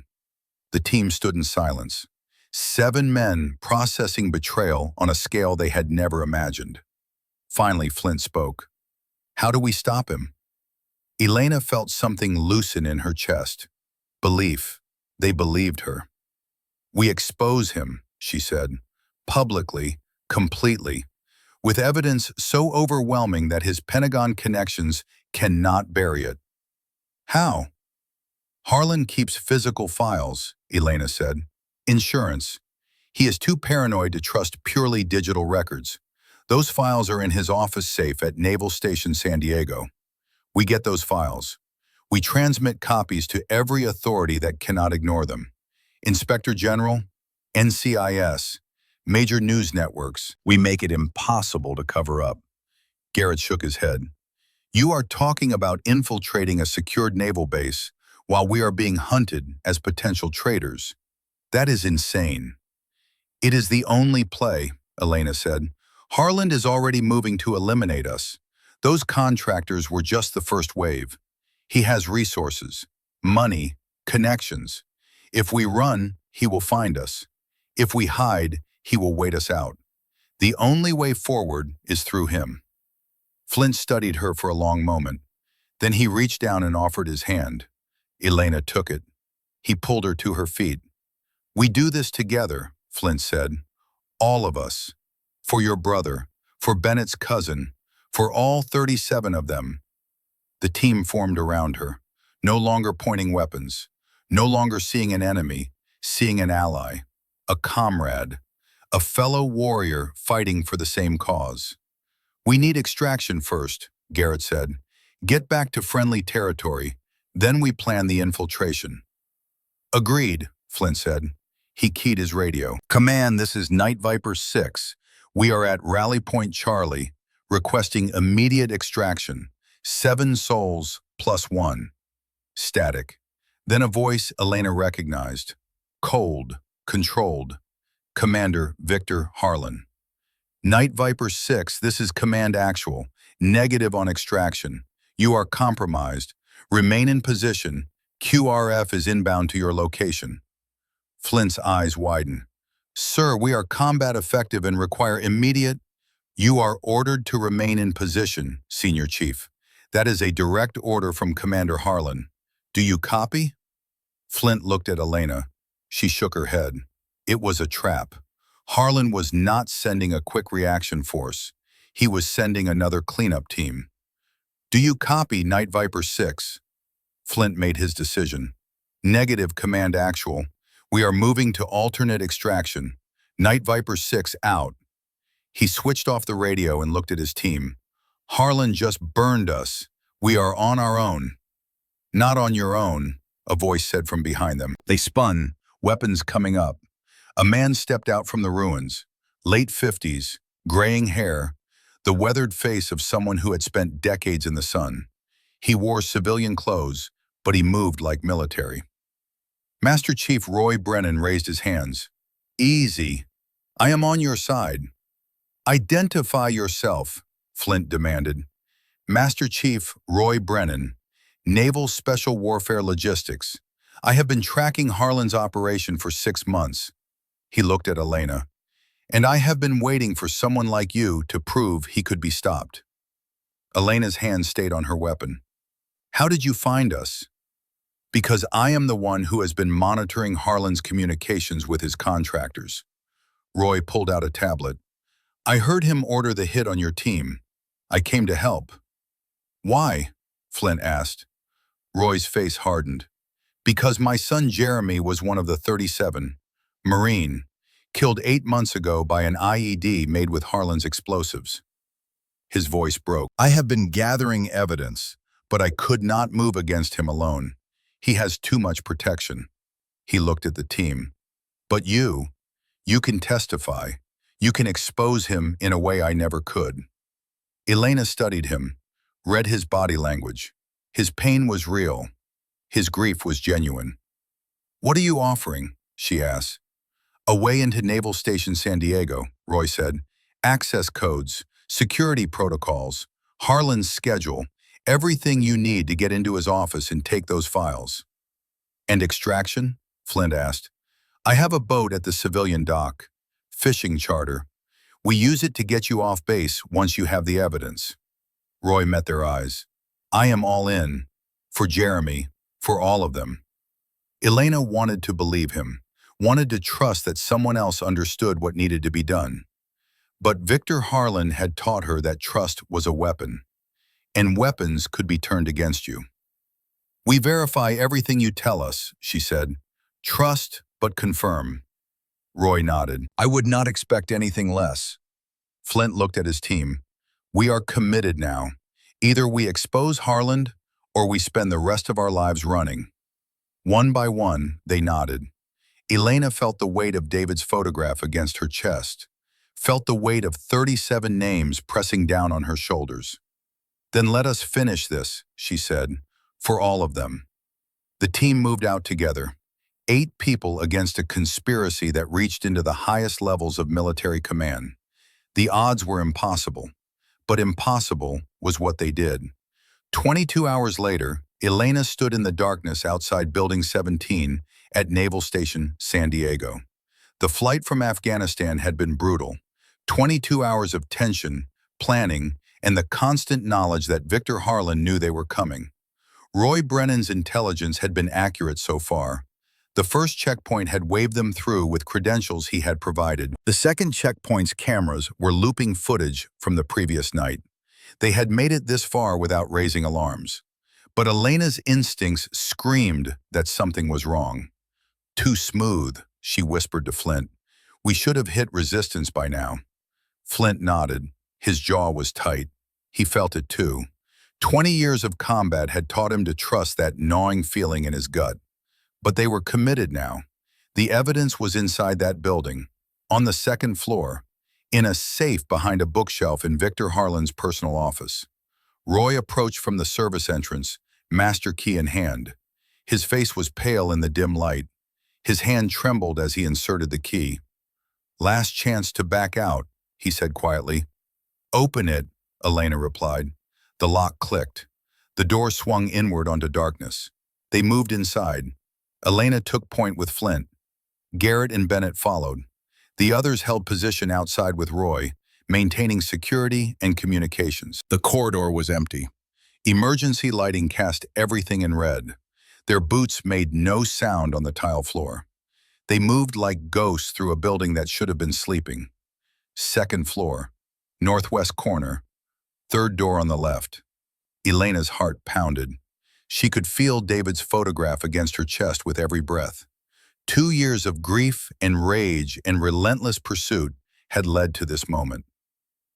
The team stood in silence. 7 men processing betrayal on a scale they had never imagined. Finally, Flint spoke. How do we stop him? Elena felt something loosen in her chest. Belief. They believed her. We expose him, she said, publicly, completely, with evidence so overwhelming that his Pentagon connections cannot bury it. How? Harlan keeps physical files, Elena said. Insurance. He is too paranoid to trust purely digital records. Those files are in his office safe at Naval Station San Diego. We get those files. We transmit copies to every authority that cannot ignore them. Inspector General, NCIS, major news networks. We make it impossible to cover up. Garrett shook his head. You are talking about infiltrating a secured naval base while we are being hunted as potential traitors. That is insane. It is the only play, Elena said. Harland is already moving to eliminate us. Those contractors were just the first wave. He has resources, money, connections. If we run, he will find us. If we hide, he will wait us out. The only way forward is through him. Flint studied her for a long moment. Then he reached down and offered his hand. Elena took it. He pulled her to her feet. "We do this together," Flint said. "All of us. For your brother, for Bennett's cousin, for all 37 of them." The team formed around her, no longer pointing weapons, no longer seeing an enemy, seeing an ally, a comrade, a fellow warrior fighting for the same cause. "We need extraction first," Garrett said. "Get back to friendly territory, then we plan the infiltration." "Agreed," Flint said. He keyed his radio. "Command, this is Night Viper 6. We are at Rally Point Charlie, requesting immediate extraction. 7 souls plus 1. Static. Then a voice Elena recognized. Cold, controlled. Commander Victor Harlan. "Night Viper 6, this is Command Actual. Negative on extraction. You are compromised. Remain in position. QRF is inbound to your location." Flint's eyes widened. "Sir, we are combat effective and require immediate—" "You are ordered to remain in position, Senior Chief. That is a direct order from Commander Harlan. Do you copy?" Flint looked at Elena. She shook her head. It was a trap. Harlan was not sending a quick reaction force. He was sending another cleanup team. "Do you copy, Night Viper 6? Flint made his decision. "Negative, Command Actual. We are moving to alternate extraction. Night Viper 6 out." He switched off the radio and looked at his team. "Harlan just burned us. We are on our own." "Not on your own," a voice said from behind them. They spun, weapons coming up. A man stepped out from the ruins. Late 50s, graying hair, the weathered face of someone who had spent decades in the sun. He wore civilian clothes, but he moved like military. Master Chief Roy Brennan raised his hands. "Easy. I am on your side." "Identify yourself," Flint demanded. "Master Chief Roy Brennan, Naval Special Warfare Logistics. I have been tracking Harlan's operation for 6 months." He looked at Elena. "And I have been waiting for someone like you to prove he could be stopped." Elena's hand stayed on her weapon. "How did you find us?" "Because I am the one who has been monitoring Harlan's communications with his contractors." Roy pulled out a tablet. "I heard him order the hit on your team. I came to help." "Why?" Flint asked. Roy's face hardened. "Because my son Jeremy was one of the 37, Marine, killed 8 months ago by an IED made with Harlan's explosives." His voice broke. "I have been gathering evidence, but I could not move against him alone. He has too much protection." He looked at the team. "But you can testify. You can expose him in a way I never could." Elena studied him, read his body language. His pain was real. His grief was genuine. "What are you offering?" she asked. "A way into Naval Station San Diego," Roy said. "Access codes, security protocols, Harlan's schedule, everything you need to get into his office and take those files." "And extraction?" Flint asked. "I have a boat at the civilian dock. Fishing charter. We use it to get you off base once you have the evidence." Roy met their eyes. "I am all in. For Jeremy. For all of them." Elena wanted to believe him, wanted to trust that someone else understood what needed to be done. But Victor Harlan had taught her that trust was a weapon, and weapons could be turned against you. "We verify everything you tell us," she said. "Trust, but confirm." Roy nodded. "I would not expect anything less." Flint looked at his team. "We are committed now. Either we expose Harlan, or we spend the rest of our lives running." One by one, they nodded. Elena felt the weight of David's photograph against her chest, felt the weight of 37 names pressing down on her shoulders. Then let us finish this, she said, for all of them. The team moved out together, 8 people against a conspiracy that reached into the highest levels of military command. The odds were impossible, but impossible was what they did. 22 hours later, Elena stood in the darkness outside Building 17 at Naval Station San Diego. The flight from Afghanistan had been brutal. 22 hours of tension, planning, and the constant knowledge that Victor Harlan knew they were coming. Roy Brennan's intelligence had been accurate so far. The first checkpoint had waved them through with credentials he had provided. The second checkpoint's cameras were looping footage from the previous night. They had made it this far without raising alarms. But Elena's instincts screamed that something was wrong. "Too smooth," she whispered to Flint. "We should have hit resistance by now." Flint nodded. His jaw was tight. He felt it too. 20 years of combat had taught him to trust that gnawing feeling in his gut. But they were committed now. The evidence was inside that building, on the second floor, in a safe behind a bookshelf in Victor Harlan's personal office. Roy approached from the service entrance, master key in hand. His face was pale in the dim light. His hand trembled as he inserted the key. "Last chance to back out," he said quietly. "Open it," Elena replied. The lock clicked. The door swung inward onto darkness. They moved inside. Elena took point with Flint. Garrett and Bennett followed. The others held position outside with Roy, maintaining security and communications. The corridor was empty. Emergency lighting cast everything in red. Their boots made no sound on the tile floor. They moved like ghosts through a building that should have been sleeping. Second floor, northwest corner, third door on the left. Elena's heart pounded. She could feel David's photograph against her chest with every breath. 2 years of grief and rage and relentless pursuit had led to this moment.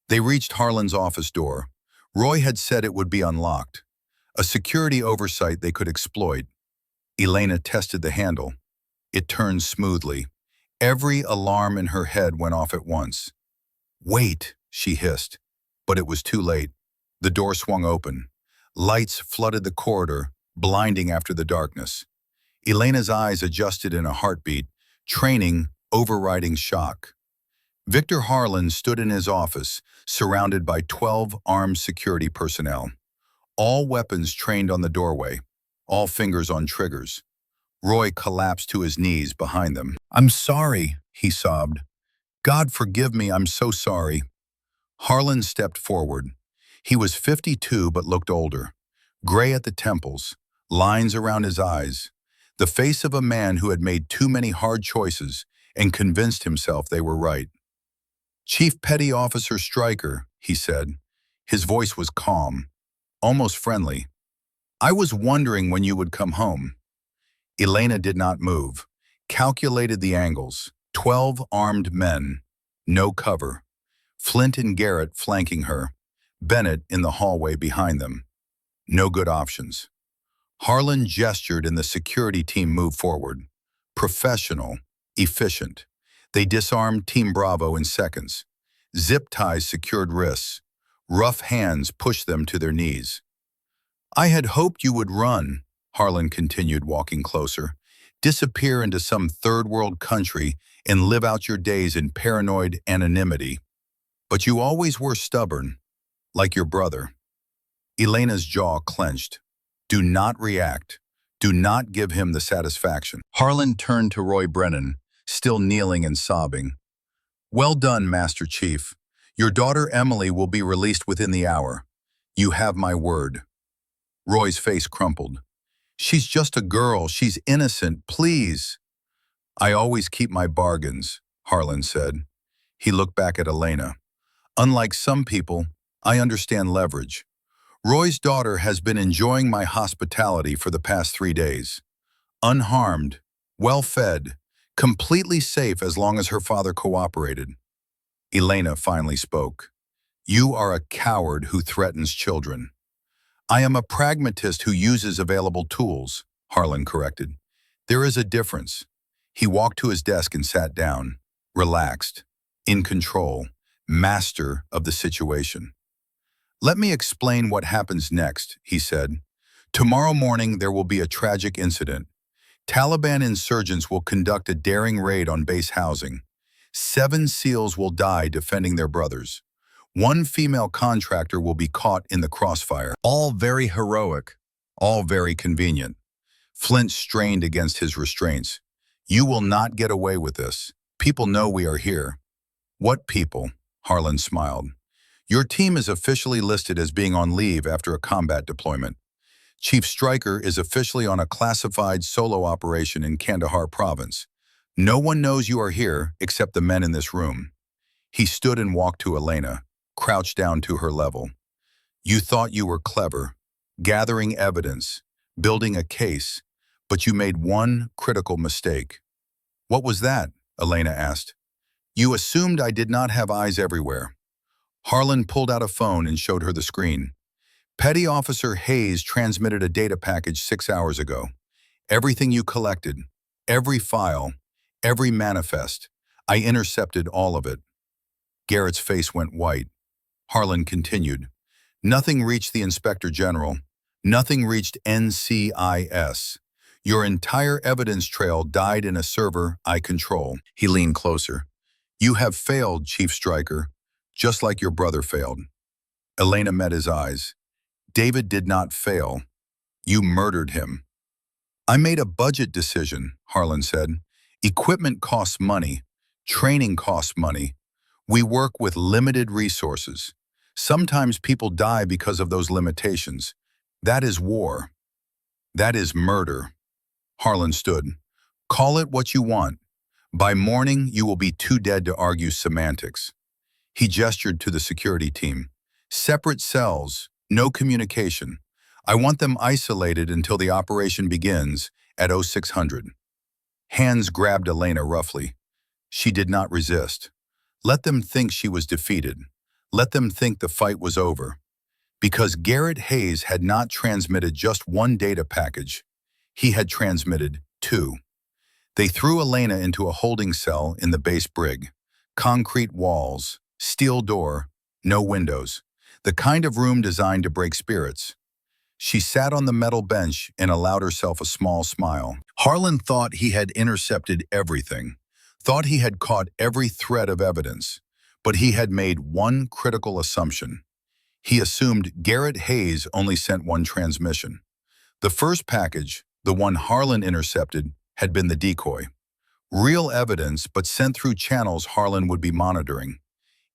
They reached Harlan's office door. Roy had said it would be unlocked, a security oversight they could exploit. Elena tested the handle. It turned smoothly. Every alarm in her head went off at once. "Wait," she hissed, but it was too late. The door swung open. Lights flooded the corridor, blinding after the darkness. Elena's eyes adjusted in a heartbeat, training overriding shock. Victor Harlan stood in his office, surrounded by 12 armed security personnel. All weapons trained on the doorway, all fingers on triggers. Roy collapsed to his knees behind them. "I'm sorry," he sobbed. "God forgive me, I'm so sorry." Harlan stepped forward. He was 52 but looked older, gray at the temples, lines around his eyes, the face of a man who had made too many hard choices and convinced himself they were right. "Chief Petty Officer Stryker," he said. His voice was calm, almost friendly. "I was wondering when you would come home." Elena did not move, calculated the angles. 12 armed men, no cover. Flint and Garrett flanking her, Bennett in the hallway behind them. No good options. Harlan gestured and the security team moved forward. Professional, efficient. They disarmed Team Bravo in seconds. Zip ties secured wrists. Rough hands pushed them to their knees. "I had hoped you would run," Harlan continued, walking closer. "Disappear into some third-world country and live out your days in paranoid anonymity. But you always were stubborn, like your brother." Elena's jaw clenched. Do not react. Do not give him the satisfaction. Harlan turned to Roy Brennan, still kneeling and sobbing. "Well done, Master Chief. Your daughter Emily will be released within the hour. You have my word." Roy's face crumpled. "She's just a girl. She's innocent. Please." "I always keep my bargains," Harlan said. He looked back at Elena. "Unlike some people, I understand leverage. Roy's daughter has been enjoying my hospitality for the past 3 days. Unharmed, well-fed, completely safe as long as her father cooperated." Elena finally spoke. "You are a coward who threatens children." "I am a pragmatist who uses available tools," Harlan corrected. "There is a difference." He walked to his desk and sat down, relaxed, in control, master of the situation. Let me explain what happens next, he said. Tomorrow morning there will be a tragic incident. Taliban insurgents will conduct a daring raid on base housing. 7 SEALs will die defending their brothers. 1 female contractor will be caught in the crossfire. All very heroic, all very convenient. Flint strained against his restraints. You will not get away with this. People know we are here. What people? Harlan smiled. Your team is officially listed as being on leave after a combat deployment. Chief Stryker is officially on a classified solo operation in Kandahar province. No one knows you are here except the men in this room. He stood and walked to Elena, crouched down to her level. You thought you were clever, gathering evidence, building a case, but you made one critical mistake. What was that? Elena asked. You assumed I did not have eyes everywhere. Harlan pulled out a phone and showed her the screen. Petty Officer Hayes transmitted a data package 6 hours ago. Everything you collected, every file, every manifest, I intercepted all of it. Garrett's face went white. Harlan continued. Nothing reached the Inspector General. Nothing reached NCIS. Your entire evidence trail died in a server I control. He leaned closer. You have failed, Chief Stryker, just like your brother failed. Elena met his eyes. David did not fail. You murdered him. I made a budget decision, Harlan said. Equipment costs money. Training costs money. We work with limited resources. Sometimes people die because of those limitations. That is war. That is murder. Harlan stood. Call it what you want. By morning, you will be too dead to argue semantics. He gestured to the security team. Separate cells, no communication. I want them isolated until the operation begins at 0600. Hands grabbed Elena roughly. She did not resist. Let them think she was defeated. Let them think the fight was over. Because Garrett Hayes had not transmitted just 1 data package. He had transmitted 2. They threw Elena into a holding cell in the base brig. Concrete walls, steel door, no windows. The kind of room designed to break spirits. She sat on the metal bench and allowed herself a small smile. Harlan thought he had intercepted everything, thought he had caught every thread of evidence, but he had made one critical assumption. He assumed Garrett Hayes only sent 1 transmission. The first package, the one Harlan intercepted, had been the decoy. Real evidence, but sent through channels Harlan would be monitoring.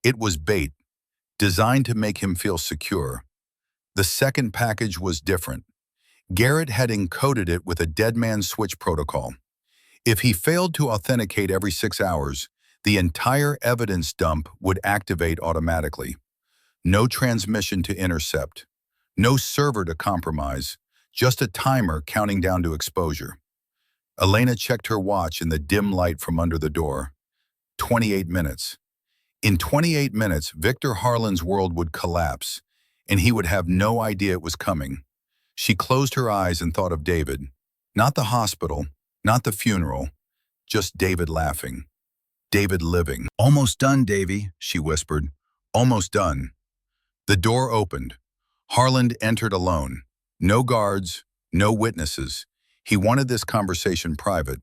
It was bait, designed to make him feel secure. The second package was different. Garrett had encoded it with a dead man switch protocol. If he failed to authenticate every 6 hours, the entire evidence dump would activate automatically. No transmission to intercept. No server to compromise. Just a timer counting down to exposure. Elena checked her watch in the dim light from under the door. 28 minutes. In 28 minutes, Victor Harlan's world would collapse, and he would have no idea it was coming. She closed her eyes and thought of David. Not the hospital, not the funeral, just David laughing. David living. Almost done, Davy, she whispered. Almost done. The door opened. Harlan entered alone. No guards, no witnesses. He wanted this conversation private.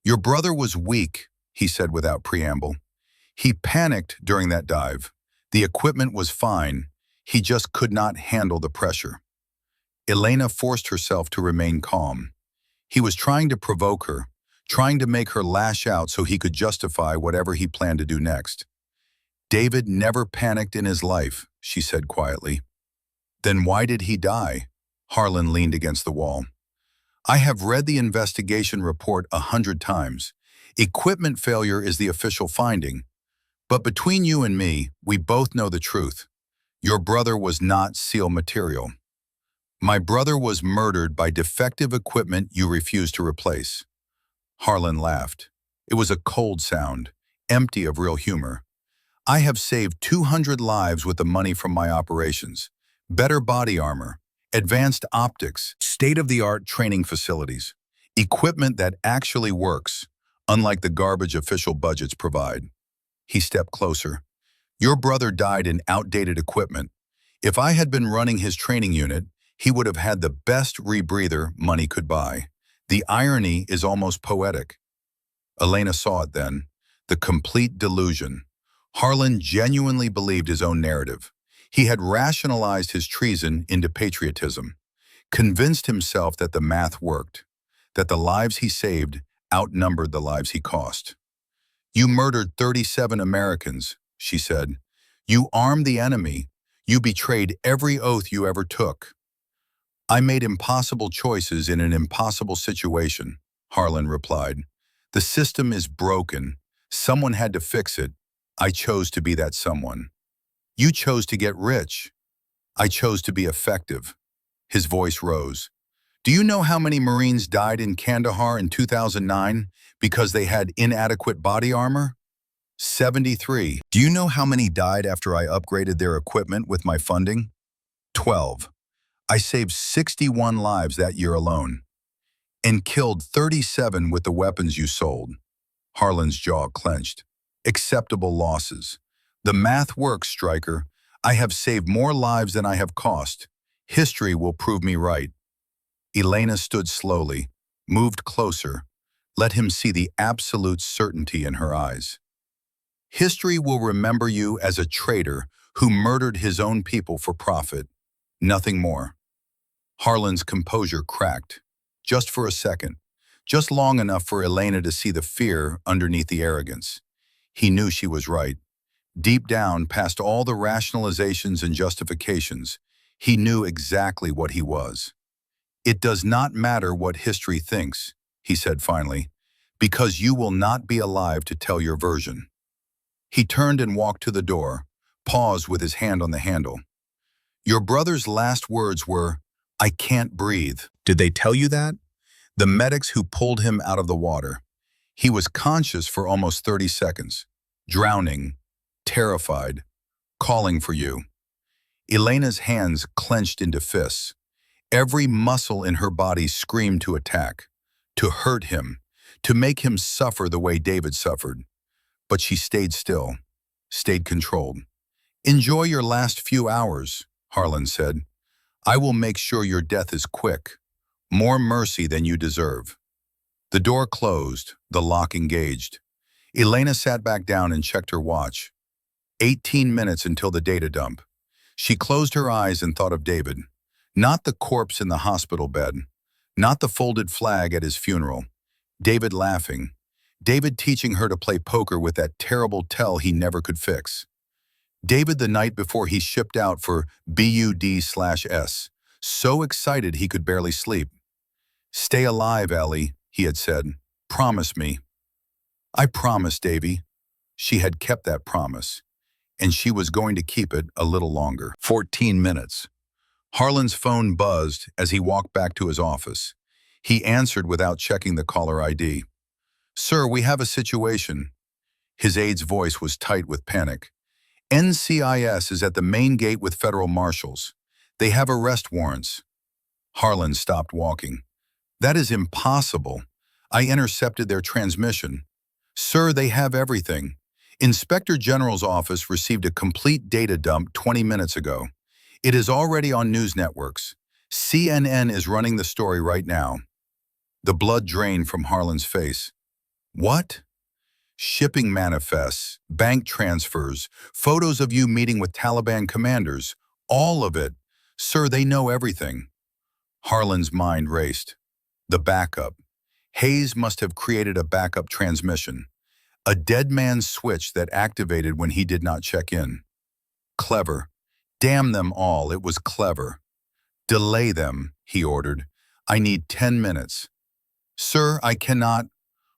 Your brother was weak, he said without preamble. He panicked during that dive. The equipment was fine. He just could not handle the pressure. Elena forced herself to remain calm. He was trying to provoke her, trying to make her lash out so he could justify whatever he planned to do next. David never panicked in his life, she said quietly. Then why did he die? Harlan leaned against the wall. I have read the investigation report 100 times. Equipment failure is the official finding. But between you and me, we both know the truth. Your brother was not SEAL material. My brother was murdered by defective equipment you refused to replace. Harlan laughed. It was a cold sound, empty of real humor. I have saved 200 lives with the money from my operations. Better body armor, advanced optics, state-of-the-art training facilities, equipment that actually works, unlike the garbage official budgets provide. He stepped closer. Your brother died in outdated equipment. If I had been running his training unit, he would have had the best rebreather money could buy. The irony is almost poetic. Elena saw it then. The complete delusion. Harlan genuinely believed his own narrative. He had rationalized his treason into patriotism, convinced himself that the math worked, that the lives he saved outnumbered the lives he cost. "You murdered 37 Americans," she said. "You armed the enemy. You betrayed every oath you ever took." "I made impossible choices in an impossible situation," Harlan replied. "The system is broken. Someone had to fix it. I chose to be that someone." "You chose to get rich." "I chose to be effective." His voice rose. "Do you know how many Marines died in Kandahar in 2009 because they had inadequate body armor? 73. Do you know how many died after I upgraded their equipment with my funding? 12. I saved 61 lives that year alone, and killed 37 with the weapons you sold." Harlan's jaw clenched. "Acceptable losses. The math works, Stryker. I have saved more lives than I have cost. History will prove me right." Elena stood slowly, moved closer, let him see the absolute certainty in her eyes. "History will remember you as a traitor who murdered his own people for profit. Nothing more." Harlan's composure cracked, just for a second, just long enough for Elena to see the fear underneath the arrogance. He knew she was right. Deep down, past all the rationalizations and justifications, he knew exactly what he was. "It does not matter what history thinks," he said finally, "because you will not be alive to tell your version." He turned and walked to the door, paused with his hand on the handle. "Your brother's last words were, 'I can't breathe.' Did they tell you that?" "The medics who pulled him out of the water. He was conscious for almost 30 seconds, drowning, terrified, calling for you." Elena's hands clenched into fists. Every muscle in her body screamed to attack, to hurt him, to make him suffer the way David suffered. But she stayed still, stayed controlled. "Enjoy your last few hours," Harlan said. "I will make sure your death is quick. More mercy than you deserve." The door closed, the lock engaged. Elena sat back down and checked her watch. 18 minutes until the data dump. She closed her eyes and thought of David. Not the corpse in the hospital bed. Not the folded flag at his funeral. David laughing. David teaching her to play poker with that terrible tell he never could fix. David the night before he shipped out for BUD/S. So excited he could barely sleep. "Stay alive, Ellie," he had said. "Promise me." "I promise, Davy." She had kept that promise, and she was going to keep it a little longer. 14 minutes. Harlan's phone buzzed as he walked back to his office. He answered without checking the caller ID. "Sir, we have a situation." His aide's voice was tight with panic. "NCIS is at the main gate with federal marshals. They have arrest warrants." Harlan stopped walking. "That is impossible. I intercepted their transmission." "Sir, they have everything. Inspector General's office received a complete data dump 20 minutes ago. It is already on news networks. CNN is running the story right now." The blood drained from Harlan's face. "What?" "Shipping manifests, bank transfers, photos of you meeting with Taliban commanders, all of it. Sir, they know everything." Harlan's mind raced. The backup. Hayes must have created a backup transmission. A dead man's switch that activated when he did not check in. Clever. Damn them all, it was clever. "Delay them," he ordered. "I need 10 minutes." "Sir, I cannot."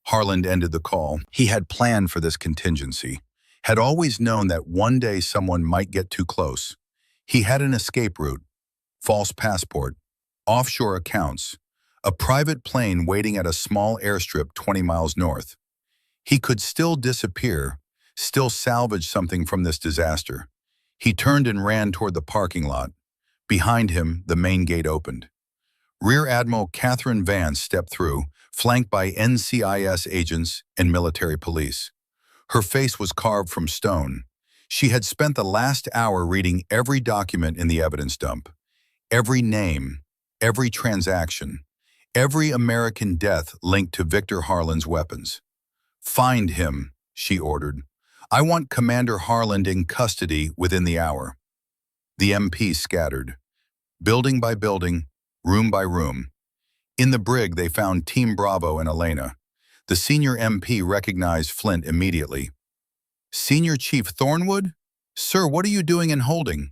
Harlan ended the call. He had planned for this contingency, had always known that one day someone might get too close. He had an escape route, false passport, offshore accounts, a private plane waiting at a small airstrip 20 miles north. He could still disappear, still salvage something from this disaster. He turned and ran toward the parking lot. Behind him, the main gate opened. Rear Admiral Catherine Vance stepped through, flanked by NCIS agents and military police. Her face was carved from stone. She had spent the last hour reading every document in the evidence dump, every name, every transaction, every American death linked to Victor Harlan's weapons. "Find him," she ordered. "I want Commander Harlan in custody within the hour." The MP scattered, building by building, room by room. In the brig, they found Team Bravo and Elena. The senior MP recognized Flint immediately. "Senior Chief Thornwood? Sir, what are you doing in holding?"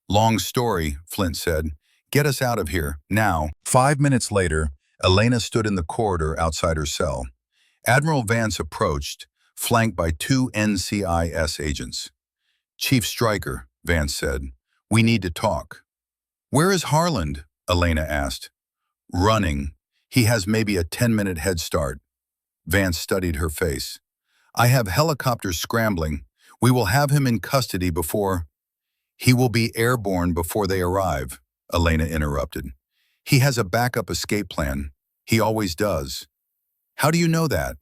"Long story," Flint said. "Get us out of here, now." 5 minutes later, Elena stood in the corridor outside her cell. Admiral Vance approached, flanked by two NCIS agents. "Chief Stryker," Vance said, "we need to talk." "Where is Harland?" Elena asked. "Running. He has maybe a 10-minute head start." Vance studied her face. "I have helicopters scrambling. We will have him in custody before—" "He will be airborne before they arrive," Elena interrupted. "He has a backup escape plan. He always does." "How do you know that?"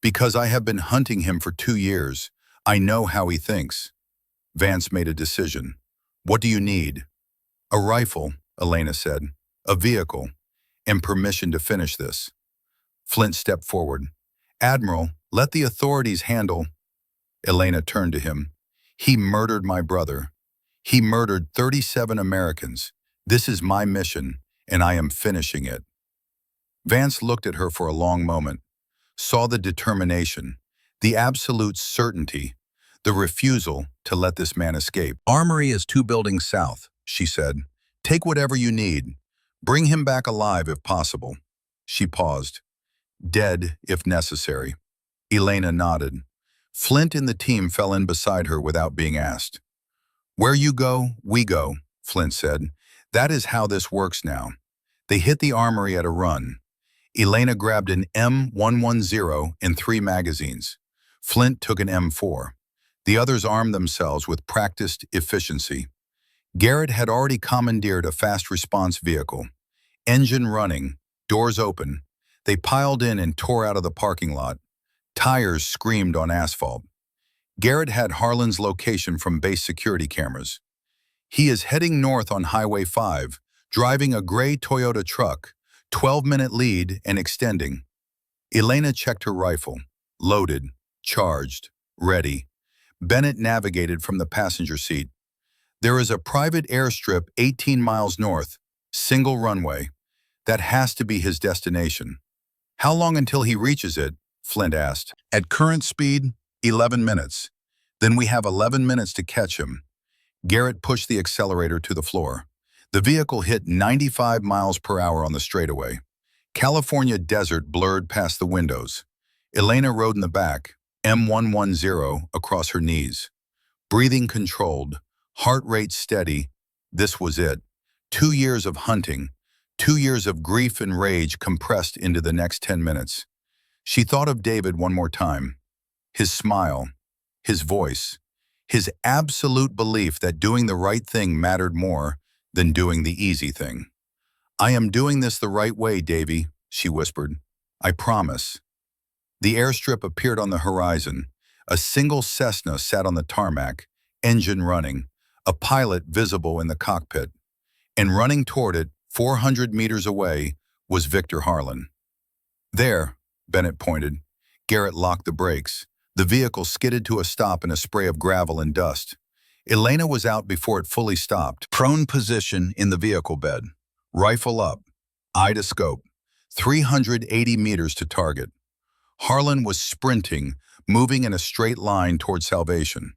"Because I have been hunting him for 2 years. I know how he thinks." Vance made a decision. "What do you need?" "A rifle," Elena said, "a vehicle, and permission to finish this." Flint stepped forward. "Admiral, let the authorities handle—" Elena turned to him. "He murdered my brother. He murdered 37 Americans. This is my mission, and I am finishing it." Vance looked at her for a long moment, saw the determination, the absolute certainty, the refusal to let this man escape. "Armory is 2 buildings south," she said. "Take whatever you need. Bring him back alive if possible." She paused. "Dead if necessary." Elena nodded. Flint and the team fell in beside her without being asked. "Where you go, we go," Flint said. "That is how this works now." They hit the armory at a run. Elena grabbed an M110 and 3 magazines. Flint took an M4. The others armed themselves with practiced efficiency. Garrett had already commandeered a fast response vehicle. Engine running, doors open. They piled in and tore out of the parking lot. Tires screamed on asphalt. Garrett had Harlan's location from base security cameras. "He is heading north on Highway 5, driving a gray Toyota truck, 12-minute lead and extending." Elena checked her rifle. Loaded, charged, ready. Bennett navigated from the passenger seat. "There is a private airstrip 18 miles north, single runway. That has to be his destination." "How long until he reaches it?" Flint asked. "At current speed, 11 minutes. Then we have 11 minutes to catch him." Garrett pushed the accelerator to the floor. The vehicle hit 95 miles per hour on the straightaway. California desert blurred past the windows. Elena rode in the back, M110 across her knees. Breathing controlled, heart rate steady. This was it. 2 years of hunting, 2 years of grief and rage compressed into the next 10 minutes. She thought of David one more time. His smile, his voice, his absolute belief that doing the right thing mattered more than doing the easy thing. "I am doing this the right way, Davy," she whispered. "I promise." The airstrip appeared on the horizon. A single Cessna sat on the tarmac, engine running, a pilot visible in the cockpit. And running toward it, 400 meters away, was Victor Harlan. "There," Bennett pointed. Garrett locked the brakes. The vehicle skidded to a stop in a spray of gravel and dust. Elena was out before it fully stopped. Prone position in the vehicle bed. Rifle up. Eye to scope. 380 meters to target. Harlan was sprinting, moving in a straight line toward salvation.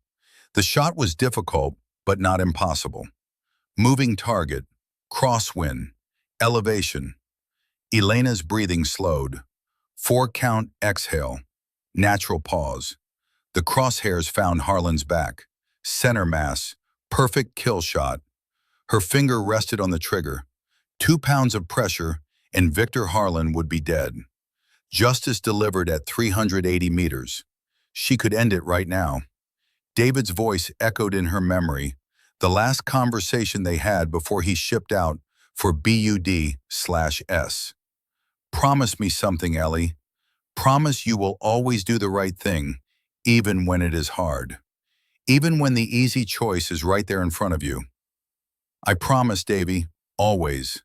The shot was difficult, but not impossible. Moving target. Crosswind. Elevation. Elena's breathing slowed. 4-count exhale. Natural pause. The crosshairs found Harlan's back. Center mass. Perfect kill shot. Her finger rested on the trigger. 2 pounds of pressure, and Victor Harlan would be dead. Justice delivered at 380 meters. She could end it right now. David's voice echoed in her memory, the last conversation they had before he shipped out for BUD/S. "Promise me something, Ellie. Promise you will always do the right thing, even when it is hard." even when the easy choice is right there in front of you. I promise, Davy, always.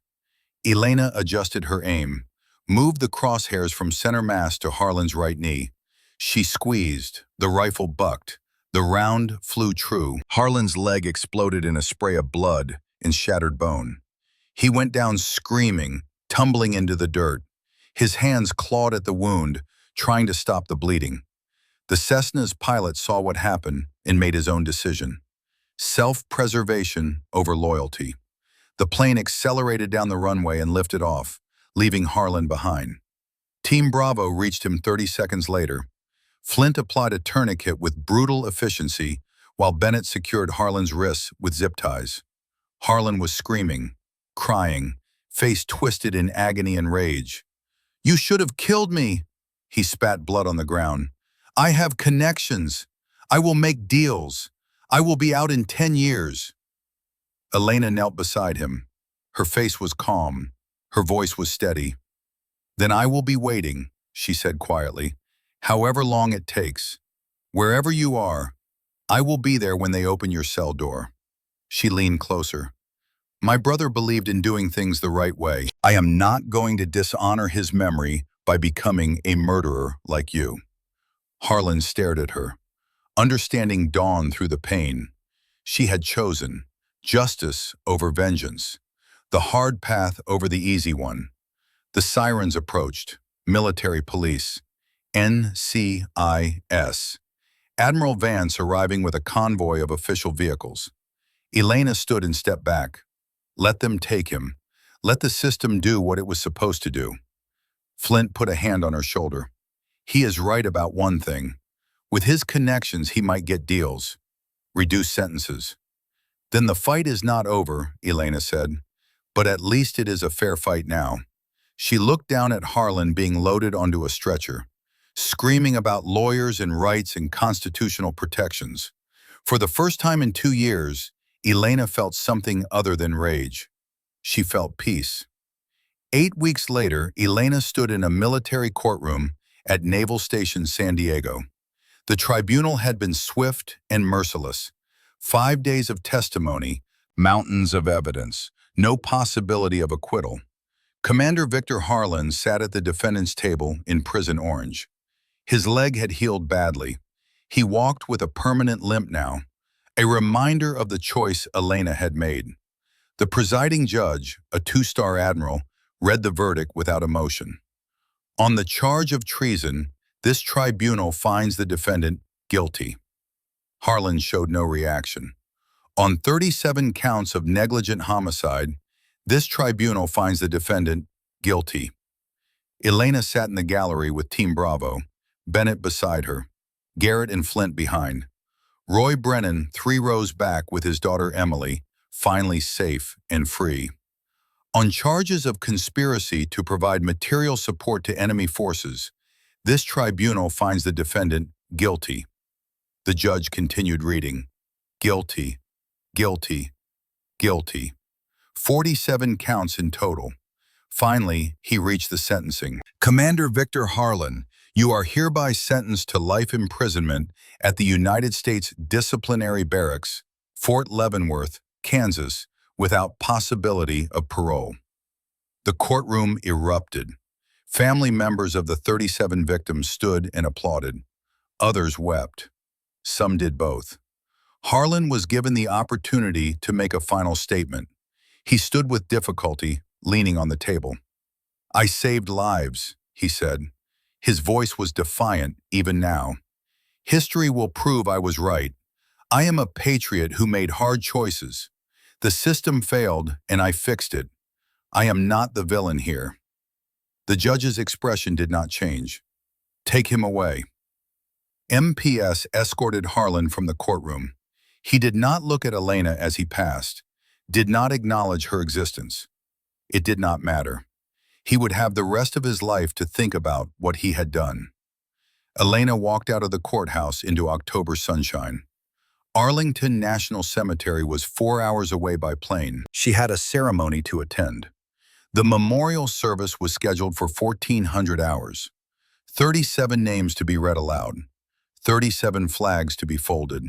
Elena adjusted her aim, moved the crosshairs from center mass to Harlan's right knee. She squeezed, the rifle bucked, the round flew true. Harlan's leg exploded in a spray of blood and shattered bone. He went down screaming, tumbling into the dirt. His hands clawed at the wound, trying to stop the bleeding. The Cessna's pilot saw what happened and made his own decision. Self-preservation over loyalty. The plane accelerated down the runway and lifted off, leaving Harlan behind. Team Bravo reached him 30 seconds later. Flint applied a tourniquet with brutal efficiency, while Bennett secured Harlan's wrists with zip ties. Harlan was screaming, crying, face twisted in agony and rage. "You should have killed me!" He spat blood on the ground. "I have connections. I will make deals. I will be out in 10 years. Elena knelt beside him. Her face was calm. Her voice was steady. "Then I will be waiting," she said quietly, "however long it takes. Wherever you are, I will be there when they open your cell door." She leaned closer. "My brother believed in doing things the right way. I am not going to dishonor his memory by becoming a murderer like you." Harlan stared at her. Understanding dawned through the pain. She had chosen justice over vengeance, the hard path over the easy one. The sirens approached, military police, NCIS. Admiral Vance arriving with a convoy of official vehicles. Elena stood and stepped back. Let them take him. Let the system do what it was supposed to do. Flint put a hand on her shoulder. He is right about one thing. With his connections, he might get deals, reduced sentences. Then the fight is not over, Elena said, but at least it is a fair fight now. She looked down at Harlan being loaded onto a stretcher, screaming about lawyers and rights and constitutional protections. For the first time in 2 years, Elena felt something other than rage. She felt peace. 8 weeks later, Elena stood in a military courtroom at Naval Station San Diego. The tribunal had been swift and merciless. 5 days of testimony, mountains of evidence, no possibility of acquittal. Commander Victor Harlan sat at the defendant's table in Prison Orange. His leg had healed badly. He walked with a permanent limp now, a reminder of the choice Elena had made. The presiding judge, a 2-star admiral, read the verdict without emotion. On the charge of treason, this tribunal finds the defendant guilty. Harlan showed no reaction. On 37 counts of negligent homicide, this tribunal finds the defendant guilty. Elena sat in the gallery with Team Bravo, Bennett beside her, Garrett and Flint behind. Roy Brennan 3 rows back with his daughter Emily, finally safe and free. On charges of conspiracy to provide material support to enemy forces, this tribunal finds the defendant guilty. The judge continued reading. Guilty, guilty, guilty. 47 counts in total. Finally, he reached the sentencing. Commander Victor Harlan, you are hereby sentenced to life imprisonment at the United States Disciplinary Barracks, Fort Leavenworth, Kansas, without possibility of parole. The courtroom erupted. Family members of the 37 victims stood and applauded. Others wept. Some did both. Harlan was given the opportunity to make a final statement. He stood with difficulty, leaning on the table. "I saved lives," he said. His voice was defiant even now. "History will prove I was right. I am a patriot who made hard choices. The system failed, and I fixed it. I am not the villain here." The judge's expression did not change. "Take him away." MPS escorted Harlan from the courtroom. He did not look at Elena as he passed, did not acknowledge her existence. It did not matter. He would have the rest of his life to think about what he had done. Elena walked out of the courthouse into October sunshine. Arlington National Cemetery was 4 hours away by plane. She had a ceremony to attend. The memorial service was scheduled for 1400 hours. 37 names to be read aloud. 37 flags to be folded.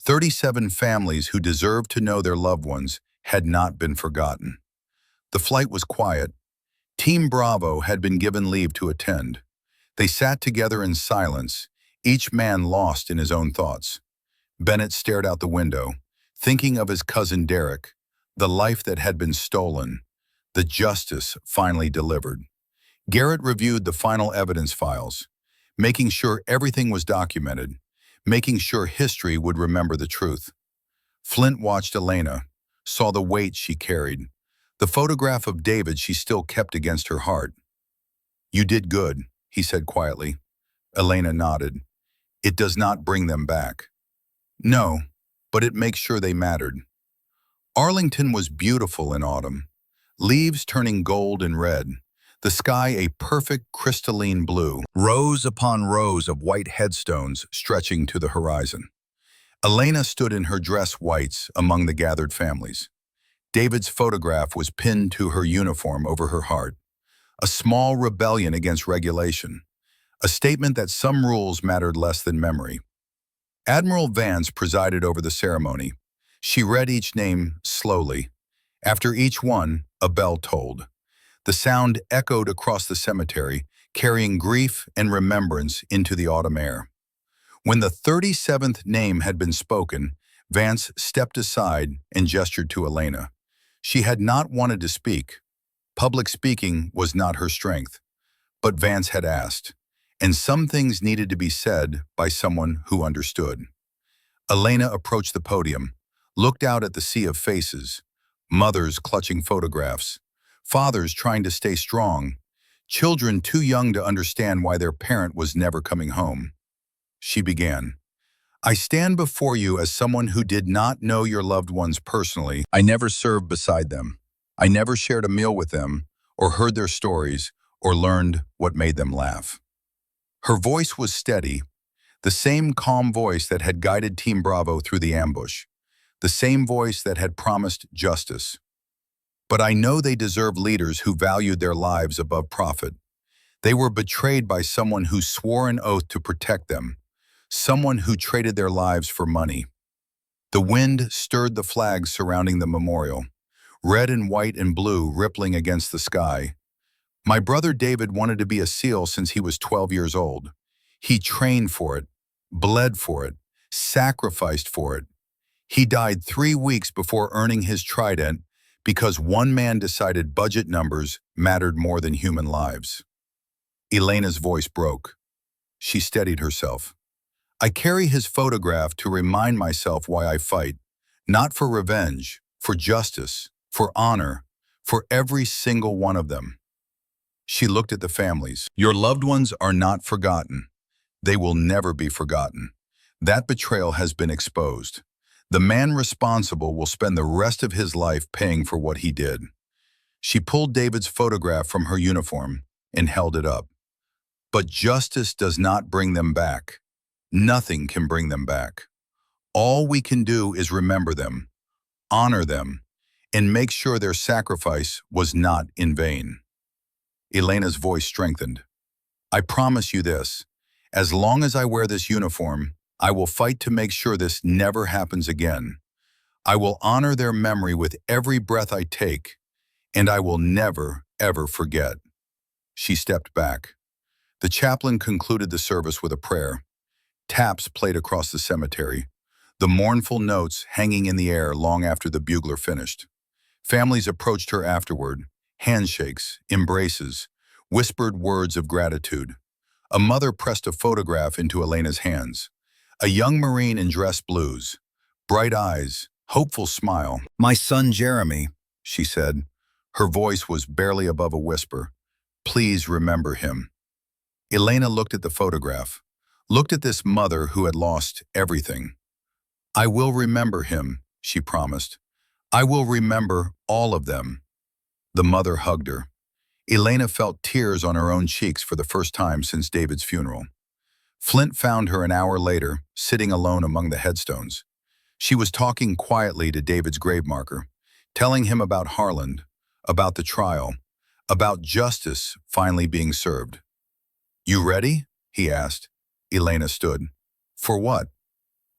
37 families who deserved to know their loved ones had not been forgotten. The flight was quiet. Team Bravo had been given leave to attend. They sat together in silence, each man lost in his own thoughts. Bennett stared out the window, thinking of his cousin Derek, the life that had been stolen, the justice finally delivered. Garrett reviewed the final evidence files, making sure everything was documented, making sure history would remember the truth. Flint watched Elena, saw the weight she carried, the photograph of David she still kept against her heart. "You did good," he said quietly. Elena nodded. "It does not bring them back." "No, but it makes sure they mattered." Arlington was beautiful in autumn, leaves turning gold and red, the sky a perfect crystalline blue, rows upon rows of white headstones stretching to the horizon. Elena stood in her dress whites among the gathered families. David's photograph was pinned to her uniform over her heart, a small rebellion against regulation, a statement that some rules mattered less than memory. Admiral Vance presided over the ceremony. She read each name slowly. After each one, a bell tolled. The sound echoed across the cemetery, carrying grief and remembrance into the autumn air. When the 37th name had been spoken, Vance stepped aside and gestured to Elena. She had not wanted to speak. Public speaking was not her strength. But Vance had asked, and some things needed to be said by someone who understood. Elena approached the podium, looked out at the sea of faces, mothers clutching photographs, fathers trying to stay strong, children too young to understand why their parent was never coming home. She began, "I stand before you as someone who did not know your loved ones personally. I never served beside them. I never shared a meal with them, or heard their stories, or learned what made them laugh." Her voice was steady, the same calm voice that had guided Team Bravo through the ambush, the same voice that had promised justice. "But I know they deserve leaders who valued their lives above profit. They were betrayed by someone who swore an oath to protect them, someone who traded their lives for money." The wind stirred the flags surrounding the memorial, red and white and blue rippling against the sky. "My brother David wanted to be a SEAL since he was 12 years old. He trained for it, bled for it, sacrificed for it. He died 3 weeks before earning his trident because one man decided budget numbers mattered more than human lives." Elena's voice broke. She steadied herself. "I carry his photograph to remind myself why I fight, not for revenge, for justice, for honor, for every single one of them." She looked at the families. "Your loved ones are not forgotten. They will never be forgotten. That betrayal has been exposed. The man responsible will spend the rest of his life paying for what he did." She pulled David's photograph from her uniform and held it up. "But justice does not bring them back. Nothing can bring them back. All we can do is remember them, honor them, and make sure their sacrifice was not in vain." Elena's voice strengthened. "I promise you this. As long as I wear this uniform, I will fight to make sure this never happens again. I will honor their memory with every breath I take, and I will never, ever forget." She stepped back. The chaplain concluded the service with a prayer. Taps played across the cemetery, the mournful notes hanging in the air long after the bugler finished. Families approached her afterward, handshakes, embraces, whispered words of gratitude. A mother pressed a photograph into Elena's hands. A young Marine in dress blues, bright eyes, hopeful smile. "My son Jeremy," she said. Her voice was barely above a whisper. "Please remember him." Elena looked at the photograph, looked at this mother who had lost everything. "I will remember him," she promised. "I will remember all of them." The mother hugged her. Elena felt tears on her own cheeks for the first time since David's funeral. Flint found her an hour later, sitting alone among the headstones. She was talking quietly to David's grave marker, telling him about Harland, about the trial, about justice finally being served. "You ready?" he asked. Elena stood. "For what?"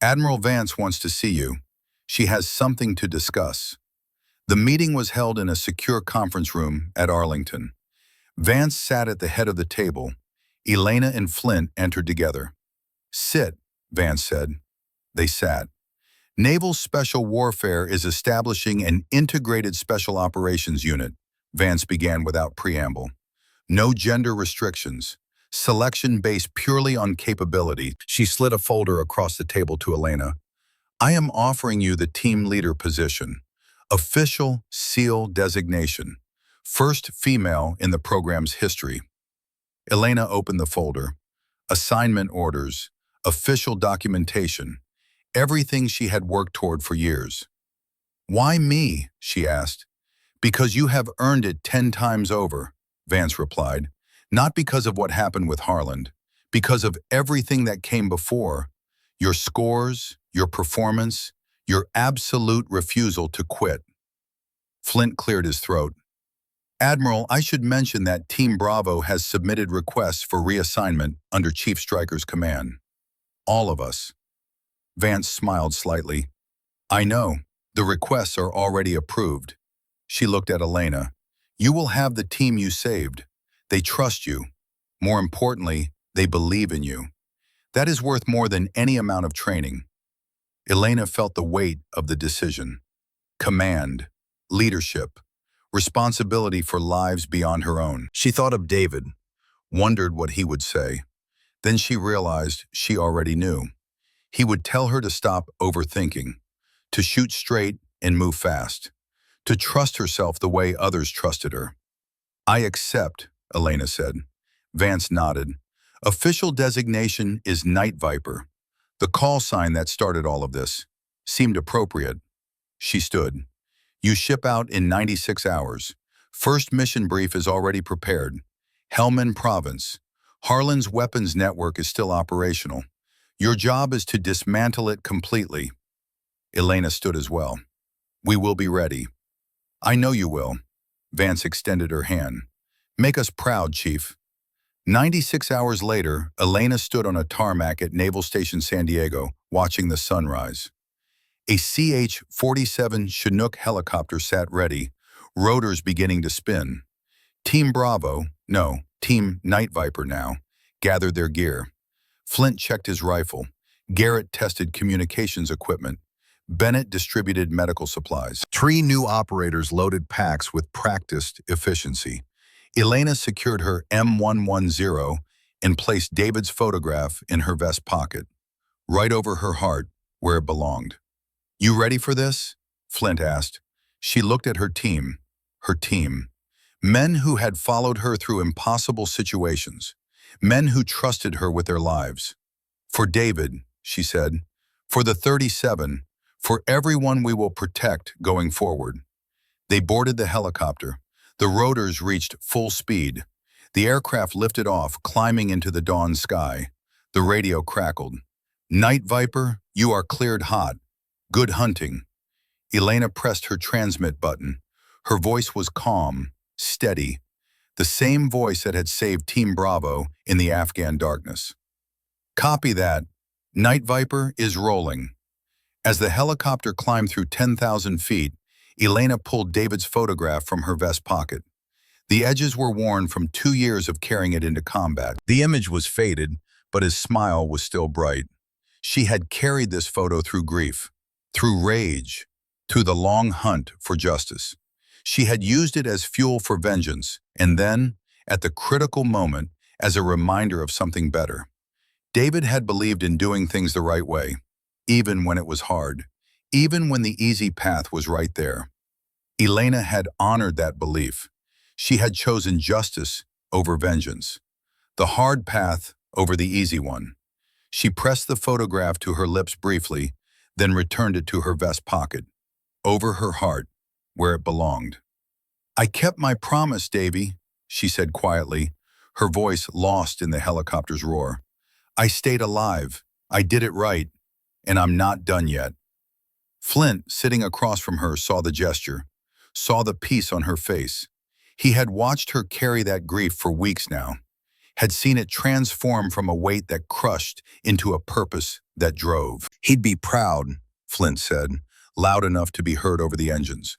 Admiral Vance wants to see you. She has something to discuss. The meeting was held in a secure conference room at Arlington. Vance sat at the head of the table. Elena and Flint entered together. "Sit," Vance said. They sat. Naval Special Warfare is establishing an integrated special operations unit, Vance began without preamble. No gender restrictions. Selection based purely on capability. She slid a folder across the table to Elena. "I am offering you the team leader position. Official SEAL designation. First female in the program's history." Elena opened the folder. Assignment orders, official documentation, everything she had worked toward for years. "Why me?" she asked. "Because you have earned it 10 times over," Vance replied. "Not because of what happened with Harland, because of everything that came before. Your scores, your performance, your absolute refusal to quit." Flint cleared his throat. "Admiral, I should mention that Team Bravo has submitted requests for reassignment under Chief Stryker's command. All of us." Vance smiled slightly. "I know. The requests are already approved." She looked at Elena. "You will have the team you saved. They trust you. More importantly, they believe in you. That is worth more than any amount of training." Elena felt the weight of the decision. Command, leadership, responsibility for lives beyond her own. She thought of David, wondered what he would say. Then she realized she already knew. He would tell her to stop overthinking, to shoot straight and move fast, to trust herself the way others trusted her. "I accept," Elena said. Vance nodded. "Official designation is Night Viper. The call sign that started all of this. Seemed appropriate." She stood. "You ship out in 96 hours. First mission brief is already prepared. Helmand Province. Harlan's weapons network is still operational. Your job is to dismantle it completely." Elena stood as well. "We will be ready." "I know you will." Vance extended her hand. "Make us proud, Chief." 96 hours later, Elena stood on a tarmac at Naval Station San Diego, watching the sunrise. A CH-47 Chinook helicopter sat ready, rotors beginning to spin. Team Bravo, no, Team Night Viper now, gathered their gear. Flint checked his rifle. Garrett tested communications equipment. Bennett distributed medical supplies. 3 new operators loaded packs with practiced efficiency. Elena secured her M110 and placed David's photograph in her vest pocket, right over her heart, where it belonged. "You ready for this?" Flint asked. She looked at her team. Her team. Men who had followed her through impossible situations. Men who trusted her with their lives. "For David," she said. "For the 37. For everyone we will protect going forward." They boarded the helicopter. The rotors reached full speed. The aircraft lifted off, climbing into the dawn sky. The radio crackled. "Night Viper, you are cleared hot. Good hunting." Elena pressed her transmit button. Her voice was calm, steady, the same voice that had saved Team Bravo in the Afghan darkness. "Copy that. Night Viper is rolling." As the helicopter climbed through 10,000 feet, Elena pulled David's photograph from her vest pocket. The edges were worn from 2 years of carrying it into combat. The image was faded, but his smile was still bright. She had carried this photo through grief, through rage, through the long hunt for justice. She had used it as fuel for vengeance, and then, at the critical moment, as a reminder of something better. David had believed in doing things the right way, even when it was hard, even when the easy path was right there. Elena had honored that belief. She had chosen justice over vengeance, the hard path over the easy one. She pressed the photograph to her lips briefly, then returned it to her vest pocket, over her heart, where it belonged. "I kept my promise, Davy," she said quietly, her voice lost in the helicopter's roar. "I stayed alive. I did it right. And I'm not done yet." Flint, sitting across from her, saw the gesture, saw the peace on her face. He had watched her carry that grief for weeks now. had seen it transform from a weight that crushed into a purpose that drove. He'd be proud, Flint said, loud enough to be heard over the engines.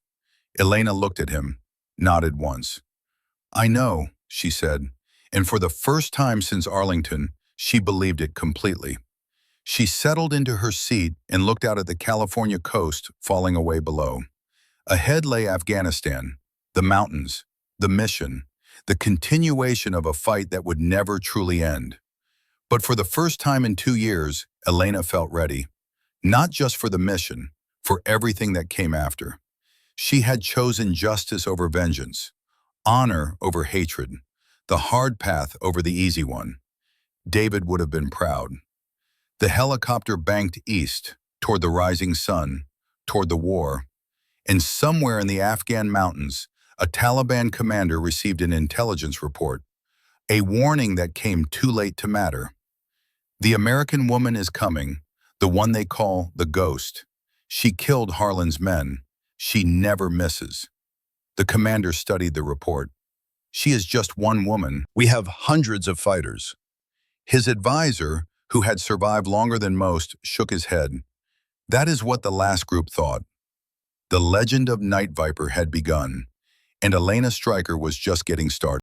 Elena looked at him, nodded once. I know, she said, and for the first time since Arlington, she believed it completely. She settled into her seat and looked out at the California coast falling away below. Ahead lay Afghanistan, the mountains, the mission, the continuation of a fight that would never truly end. But for the first time in 2 years, Elena felt ready. Not just for the mission, for everything that came after. She had chosen justice over vengeance, honor over hatred, the hard path over the easy one. David would have been proud. The helicopter banked east, toward the rising sun, toward the war, and somewhere in the Afghan mountains, a Taliban commander received an intelligence report, a warning that came too late to matter. The American woman is coming, the one they call the Ghost. She killed Harlan's men. She never misses. The commander studied the report. She is just one woman. We have hundreds of fighters. His advisor, who had survived longer than most, shook his head. That is what the last group thought. The legend of Night Viper had begun, and Elena Stryker was just getting started.